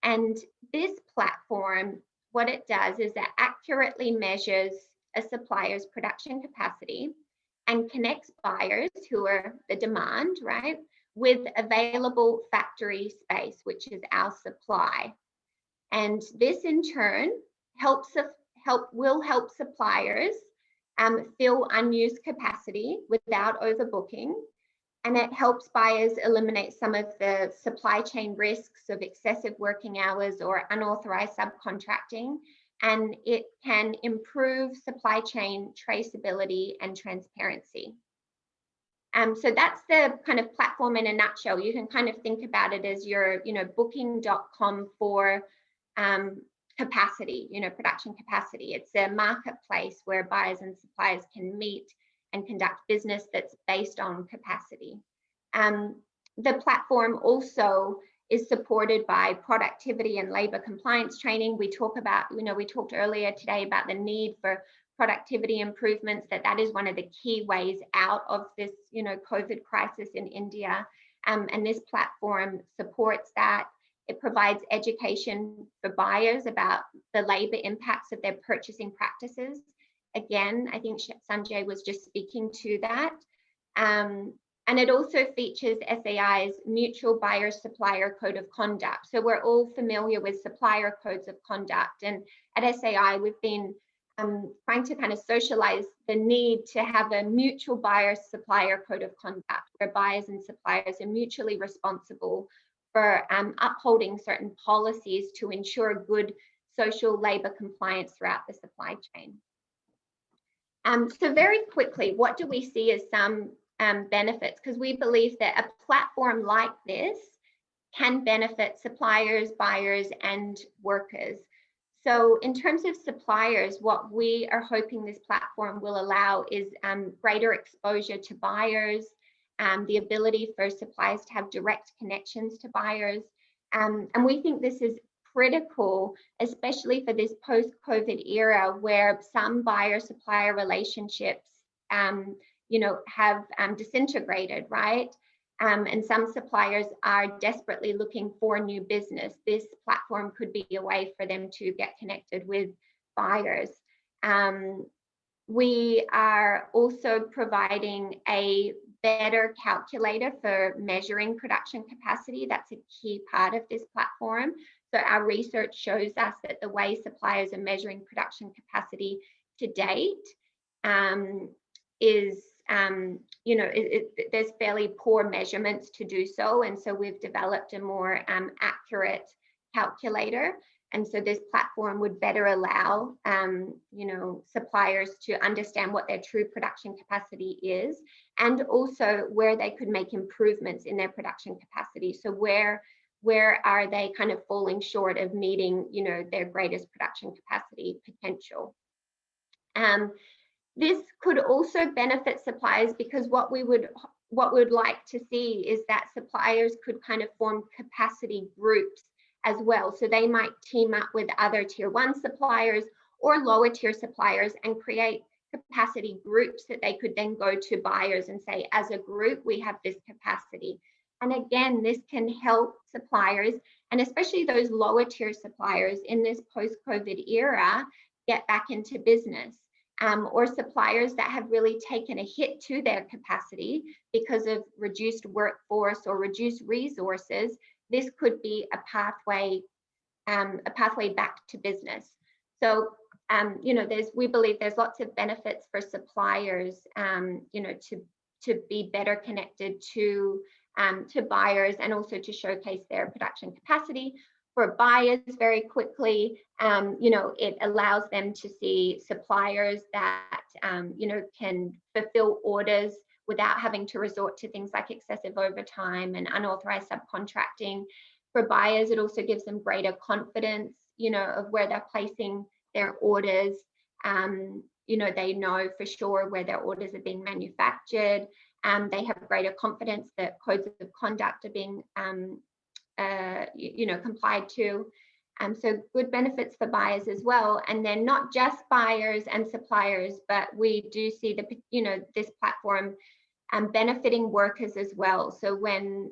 And this platform, what it does is it accurately measures a supplier's production capacity and connects buyers, who are the demand, right, with available factory space, which is our supply. And this in turn will help suppliers fill unused capacity without overbooking. And it helps buyers eliminate some of the supply chain risks of excessive working hours or unauthorized subcontracting. And it can improve supply chain traceability and transparency. So that's the kind of platform in a nutshell. You can kind of think about it as your, you know, Booking.com for capacity, you know, production capacity. It's a marketplace where buyers and suppliers can meet and conduct business that's based on capacity. The platform also is supported by productivity and labor compliance training. We talked earlier today about the need for productivity improvements, that is one of the key ways out of this, you know, COVID crisis in India. And this platform supports that. It provides education for buyers about the labor impacts of their purchasing practices. Again, I think Sanjay was just speaking to that. And And it also features SAI's Mutual Buyer Supplier Code of Conduct. So we're all familiar with supplier codes of conduct. And at SAI, we've been trying to kind of socialize the need to have a mutual buyer supplier code of conduct where buyers and suppliers are mutually responsible for upholding certain policies to ensure good social labor compliance throughout the supply chain. So very quickly, what do we see as some benefits? Because we believe that a platform like this can benefit suppliers, buyers, and workers. So in terms of suppliers, what we are hoping this platform will allow is greater exposure to buyers, the ability for suppliers to have direct connections to buyers. And we think this is critical, especially for this post-COVID era where some buyer-supplier relationships, have disintegrated, right? And some suppliers are desperately looking for new business. This platform could be a way for them to get connected with buyers. We are also providing a better calculator for measuring production capacity. That's a key part of this platform. So our research shows us that the way suppliers are measuring production capacity to date is there's fairly poor measurements to do so. And so we've developed a more accurate calculator. And so this platform would better allow, suppliers to understand what their true production capacity is, and also where they could make improvements in their production capacity. So where are they kind of falling short of meeting, their greatest production capacity potential? This could also benefit suppliers because what we would like to see is that suppliers could kind of form capacity groups as well. So they might team up with other tier 1 suppliers or lower tier suppliers and create capacity groups that they could then go to buyers and say, as a group, we have this capacity. And again, this can help suppliers, and especially those lower tier suppliers in this post-COVID era, get back into business. Or suppliers that have really taken a hit to their capacity because of reduced workforce or reduced resources. This could be a pathway back to business. So, we believe there's lots of benefits for suppliers, to be better connected to buyers and also to showcase their production capacity. For buyers, very quickly, it allows them to see suppliers that, can fulfill orders without having to resort to things like excessive overtime and unauthorized subcontracting. For buyers, it also gives them greater confidence, of where they're placing their orders. They know for sure where their orders are being manufactured. They have greater confidence that codes of conduct are being complied to. So good benefits for buyers as well. And then not just buyers and suppliers, but we do see this platform benefiting workers as well. So when,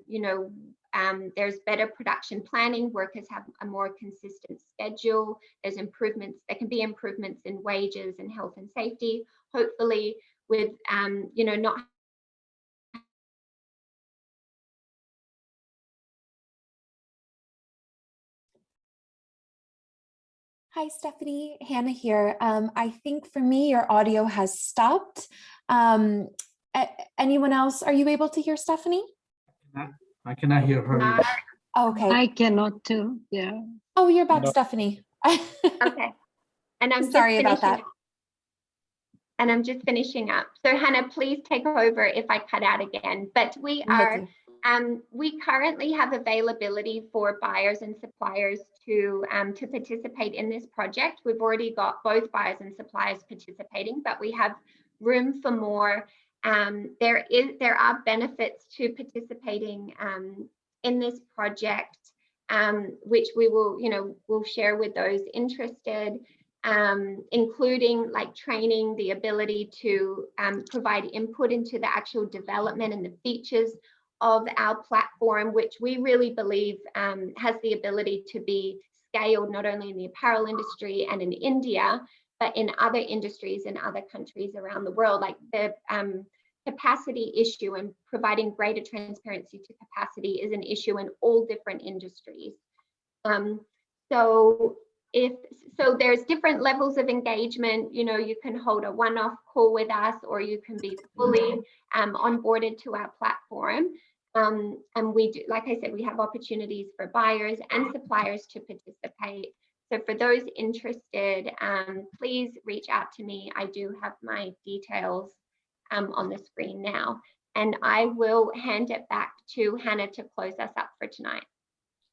there's better production planning, workers have a more consistent schedule, there's improvements, there can be improvements in wages and health and safety, hopefully with, not Hi, Stephanie. Hannah here. I think for me, your audio has stopped. Anyone else? Are you able to hear Stephanie? I cannot hear her. Okay. I cannot too. Yeah. Oh, you're back, No. Stephanie. Okay. And I'm sorry about that. And I'm just finishing up. So Hannah, please take over if I cut out again. But we are, we currently have availability for buyers and suppliers to participate in this project. We've already got both buyers and suppliers participating, but we have room for more. There are benefits to participating in this project, which we will, we'll share with those interested. Including like training, the ability to provide input into the actual development and the features of our platform, which we really believe has the ability to be scaled not only in the apparel industry and in India, but in other industries in other countries around the world. Like capacity issue and providing greater transparency to capacity is an issue in all different industries. So there's different levels of engagement. You know, you can hold a one-off call with us, or you can be fully onboarded to our platform. And we do, like I said, we have opportunities for buyers and suppliers to participate. So for those interested, please reach out to me. I do have my details on the screen now. And I will hand it back to Hannah to close us up for tonight.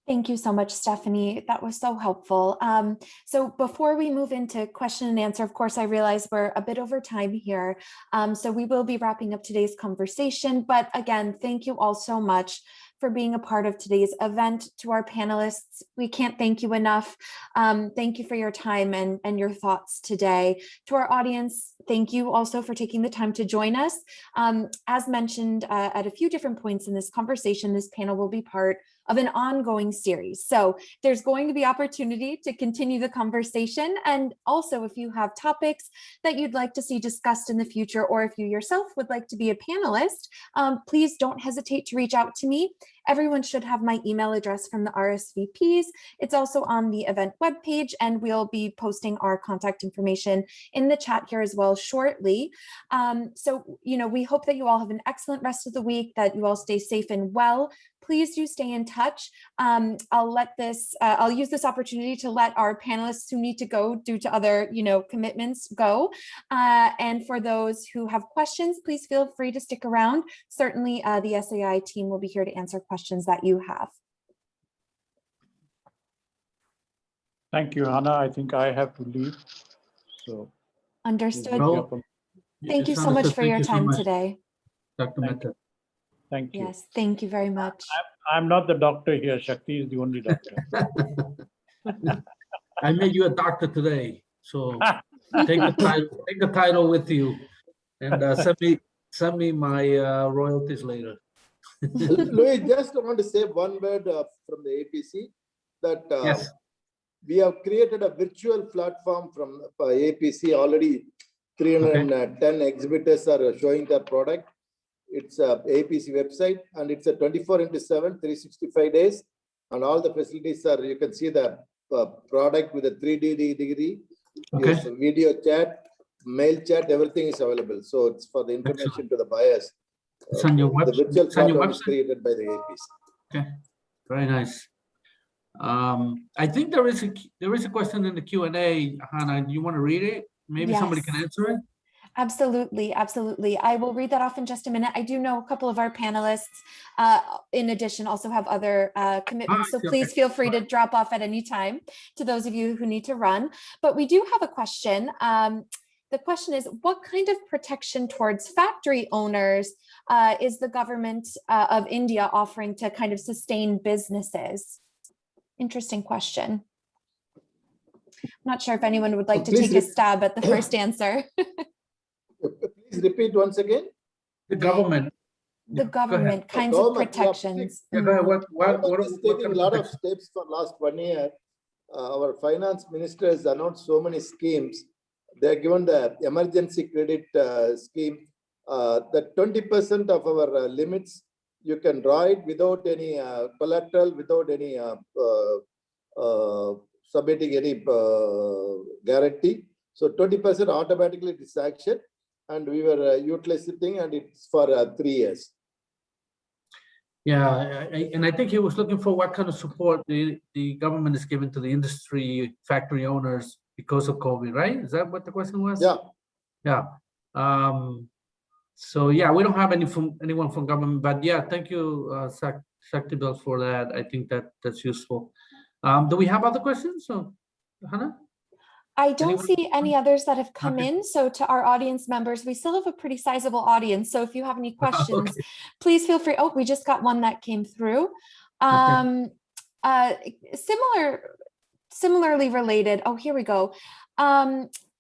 Thank you so much, Stephanie. That was so helpful. So before we move into question and answer, of course, I realize we're a bit over time here. So we will be wrapping up today's conversation. But again, thank you all so much for being a part of today's event. To our panelists, we can't thank you enough. Thank you for your time and your thoughts today. To our audience, thank you also for taking the time to join us. As mentioned at a few different points in this conversation, this panel will be part of an ongoing series. So there's going to be opportunity to continue the conversation. And also, if you have topics that you'd like to see discussed in the future, or if you yourself would like to be a panelist, please don't hesitate to reach out to me. Everyone should have my email address from the RSVPs. It's also on the event webpage, and we'll be posting our contact information in the chat here as well shortly. So, you know, we hope that you all have an excellent rest of the week, that you all stay safe and well. Please do stay in touch. I'll use this opportunity to let our panelists who need to go due to other, commitments go. And for those who have questions, please feel free to stick around. Certainly the SAI team will be here to answer questions that you have. Thank you, Hannah. I think I have to leave. So understood. No. Thank you so much for your time today. Dr. Mehta. Thank you. Yes, thank you very much. I'm not the doctor here. Shakti is the only doctor. I made you a doctor today, so take the title with you, and send me my royalties later. Louis, just want to say one word from the APC that yes. We have created a virtual platform from APC. Already 310 exhibitors are showing their product. It's a APC website, and it's a 24/7, 365 days, and all the facilities are, you can see the product with a 3D degree, yes, video chat, mail chat, everything is available. So it's for the information to the buyers. It's on your website. The virtual platform is created by the APC. Okay, very nice. I think there is a question in the Q&A, Hannah. Do you want to read it? Maybe somebody can answer it. Absolutely, absolutely. I will read that off in just a minute. I do know a couple of our panelists, in addition, also have other commitments. So please feel free to drop off at any time to those of you who need to run. But we do have a question. The question is, what kind of protection towards factory owners is the government of India offering to kind of sustain businesses? Interesting question. I'm not sure if anyone would like to take a stab at the first answer. Please repeat once again. The government. The government kinds of protections. Yeah, go ahead. What is taking a lot of steps for last 1 year. Our finance minister has announced so many schemes. They are given the emergency credit scheme. That 20% of our limits, you can draw it without any collateral, without any submitting any guarantee. So 20% automatically it is action, and we were utilizing, and it's for 3 years. Yeah, and I think he was looking for what kind of support the government is giving to the industry, factory owners because of COVID, right? Is that what the question was? Yeah. Yeah. So yeah, we don't have anyone from government, but yeah, thank you, Sakthivel, for that. I think that's useful. Do we have other questions, Hannah? I don't see any others that have come in. So to our audience members, we still have a pretty sizable audience. So if you have any questions, please feel free. Oh, we just got one that came through. Similarly related. Oh, here we go.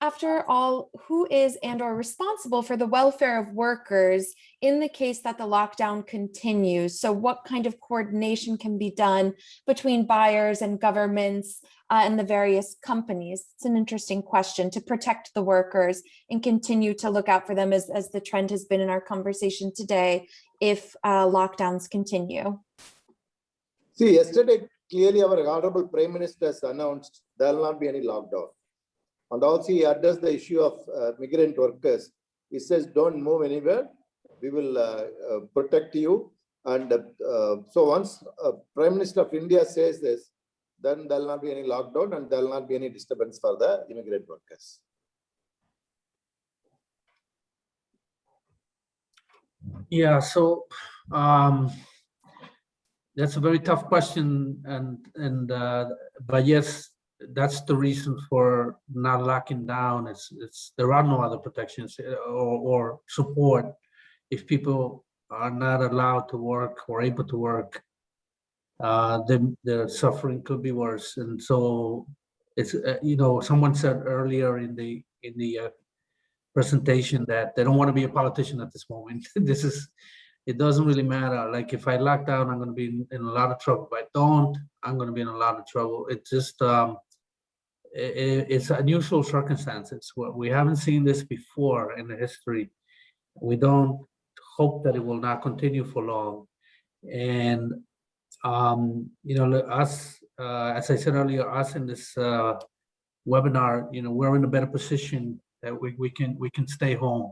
After all, who is and/or responsible for the welfare of workers in the case that the lockdown continues? So what kind of coordination can be done between buyers and governments and the various companies? It's an interesting question to protect the workers and continue to look out for them as the trend has been in our conversation today if lockdowns continue. See, yesterday, clearly our Honorable Prime Minister has announced there will not be any lockdown. And also he addressed the issue of migrant workers. He says, don't move anywhere. We will protect you. And so once Prime Minister of India says this, then there will not be any lockdown and there will not be any disturbance for the immigrant workers. Yeah, so that's a very tough question, but yes, that's the reason for not locking down. There are no other protections or support if people are not allowed to work or able to work. Then the suffering could be worse, and so it's someone said earlier in the presentation that they don't want to be a politician at this moment. It doesn't really matter. Like if I lock down, I'm going to be in a lot of trouble. If I don't, I'm going to be in a lot of trouble. It's just it's unusual circumstances. We haven't seen this before in the history. We don't hope that it will not continue for long. And us, as I said earlier, us in this webinar, we're in a better position that we can stay home.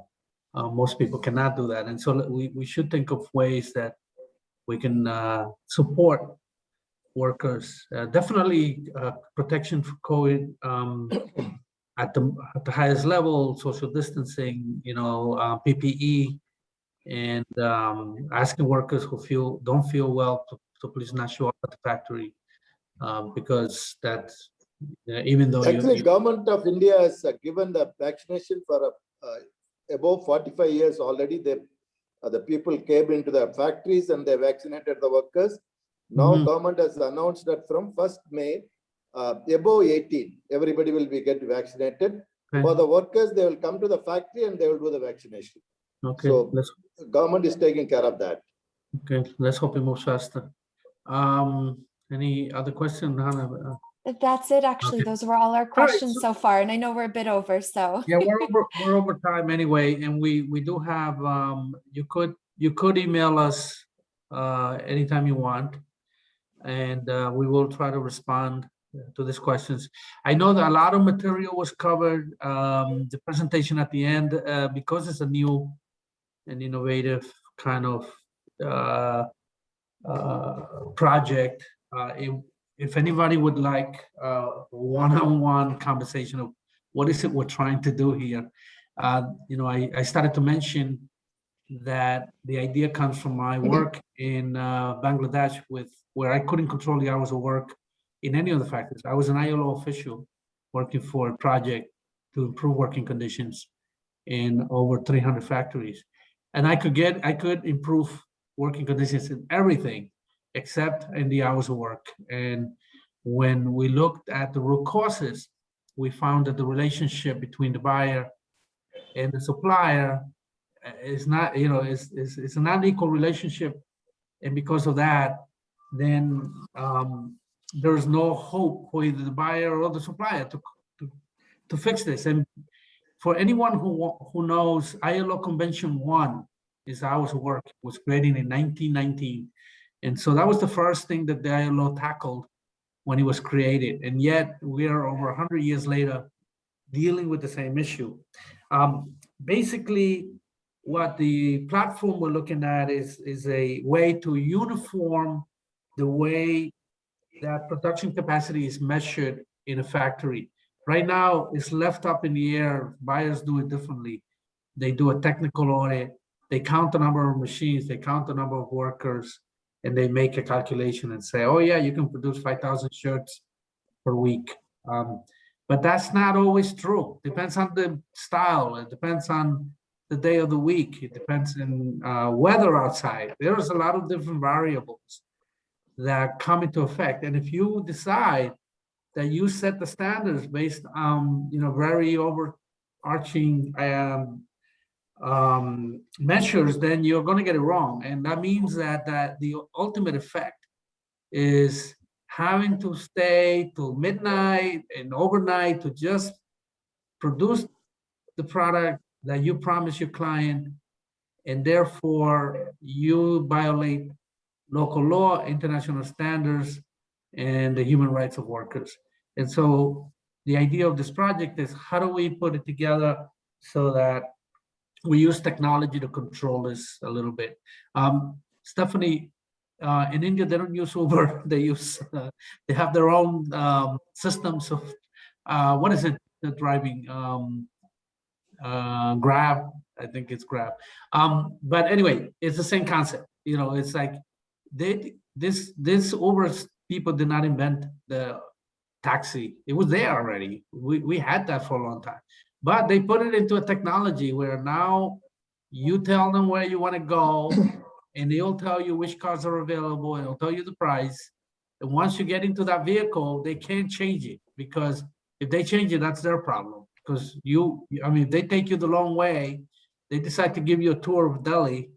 Most people cannot do that, and so we should think of ways that we can support workers. Definitely protection for COVID at the highest level, social distancing, PPE, and asking workers who don't feel well to please not show up at the factory, because that's even though actually Government of India has given the vaccination for above 45 years already. The people came into the factories and they vaccinated the workers. Now government has announced that from 1st May, above 18, everybody will get vaccinated. Okay. For the workers, they will come to the factory and they will do the vaccination. Okay. So government is taking care of that. Okay, let's hope it moves faster. Any other question, Hannah? That's it, actually. Okay. Those were all our questions so far, and I know we're a bit over, so. Yeah, we're over time anyway, and we do have, you could email us anytime you want, and we will try to respond to these questions. I know that a lot of material was covered, the presentation at the end, because it's a new and innovative kind of project. If anybody would like a one-on-one conversation of what is it we're trying to do here, I started to mention that the idea comes from my work in Bangladesh, where I couldn't control the hours of work in any of the factories. I was an ILO official working for a project to improve working conditions in over 300 factories, and I could improve working conditions in everything except in the hours of work. And when we looked at the root causes, we found that the relationship between the buyer and the supplier is not, it's an unequal relationship. And because of that, then there's no hope for either the buyer or the supplier to fix this. And for anyone who knows, ILO Convention 1 is hours of work. It was created in 1919. And so that was the first thing that the ILO tackled when it was created. And yet we are over 100 years later dealing with the same issue. Basically, what the platform we're looking at is a way to uniform the way that production capacity is measured in a factory. Right now, it's left up in the air. Buyers do it differently. They do a technical audit. They count the number of machines. They count the number of workers. And they make a calculation and say, oh yeah, you can produce 5,000 shirts per week. But that's not always true. Depends on the style. It depends on the day of the week. It depends on weather outside. There's a lot of different variables that come into effect. And if you decide that you set the standards based on, vary over overarching measures, then you're going to get it wrong. And that means that the ultimate effect is having to stay till midnight and overnight to just produce the product that you promise your client, and therefore you violate local law, international standards, and the human rights of workers. And so the idea of this project is, how do we put it together so that we use technology to control this a little bit? Stephanie, in India, they don't use Uber. They have their own systems of, what is it, the driving? Grab, I think it's Grab. But anyway, it's the same concept. You know, it's like this Uber people did not invent the taxi. It was there already. We had that for a long time, but they put it into a technology where now you tell them where you want to go, and they'll tell you which cars are available, and they'll tell you the price. And once you get into that vehicle, they can't change it, because if they change it, that's their problem. Because I mean, if they take you the long way, they decide to give you a tour of Delhi,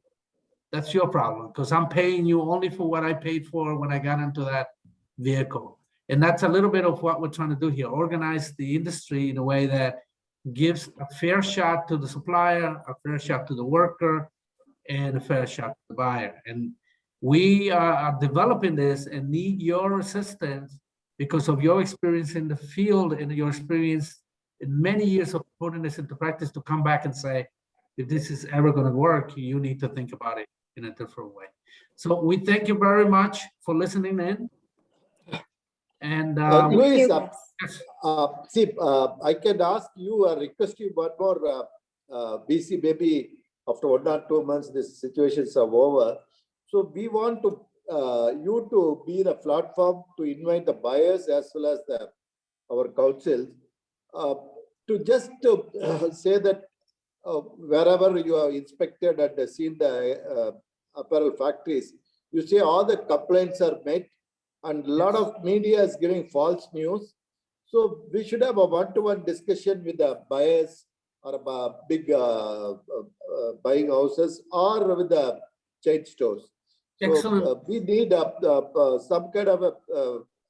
that's your problem, because I'm paying you only for what I paid for when I got into that vehicle. And that's a little bit of what we're trying to do here, organize the industry in a way that gives a fair shot to the supplier, a fair shot to the worker, and a fair shot to the buyer. And we are developing this and need your assistance because of your experience in the field and your experience in many years of putting this into practice, to come back and say, if this is ever going to work, you need to think about it in a different way. So we thank you very much for listening in. And Louis, yes. I can ask you, request you one more, BC, maybe after 1 or 2 months, these situations are over. So we want to you to be the platform to invite the buyers as well as our council to just say that wherever you have inspected and seen the apparel factories, you say all the complaints are met, and a lot of media is giving false news. So we should have a one-to-one discussion with the buyers or big buying houses or with the chain stores. So we need some kind of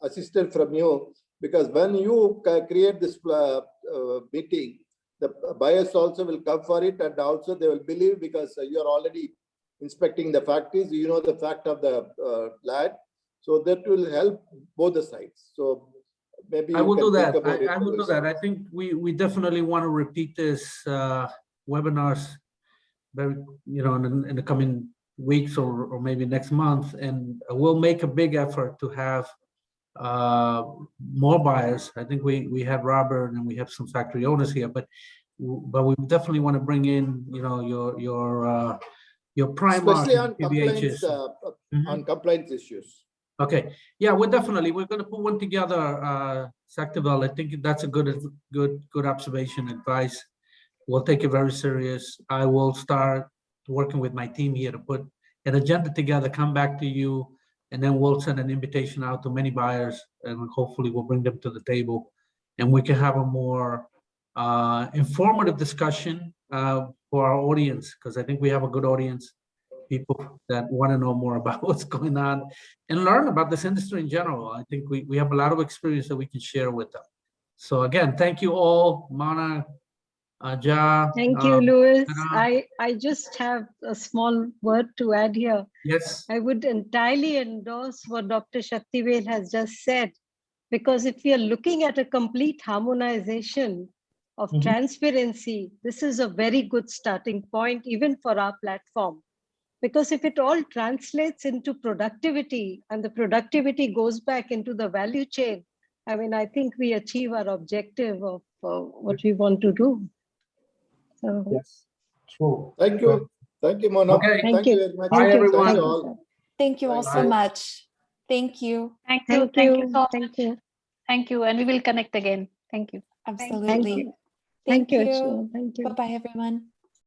assistance from you, because when you create this meeting, the buyers also will come for it, and also they will believe, because you are already inspecting the factories, you know the fact of the land. So that will help both the sides. So maybe I will do that. I will do that. I think we definitely want to repeat this webinars very, in the coming weeks or maybe next month, and we'll make a big effort to have more buyers. I think we have Robert and we have some factory owners here, but we definitely want to bring in your Primark, especially on complaints, on compliance issues. Okay, yeah, we're going to put one together, Sakthivel. I think that's a good observation, advice. We'll take it very serious. I will start working with my team here to put an agenda together, come back to you, and then we'll send an invitation out to many buyers, and hopefully we'll bring them to the table, and we can have a more informative discussion for our audience, because I think we have a good audience, people that want to know more about what's going on and learn about this industry in general. I think we have a lot of experience that we can share with them. So again, thank you all, Mana, Ja. Thank you, Louis. I just have a small word to add here. Yes. I would entirely endorse what Dr. Sakthivel has just said, because if we are looking at a complete harmonization of transparency, this is a very good starting point, even for our platform. Because if it all translates into productivity and the productivity goes back into the value chain, I mean, I think we achieve our objective of what we want to do. So, yes, true. Thank you. Thank you, Mona. Okay. Thank you very much. Bye, everyone. Thank you all. Thank you all so much. Thank you. Thank you so much. Thank you. And we will connect again. Thank you. Absolutely. Thank you. Thank you. Bye-bye, everyone.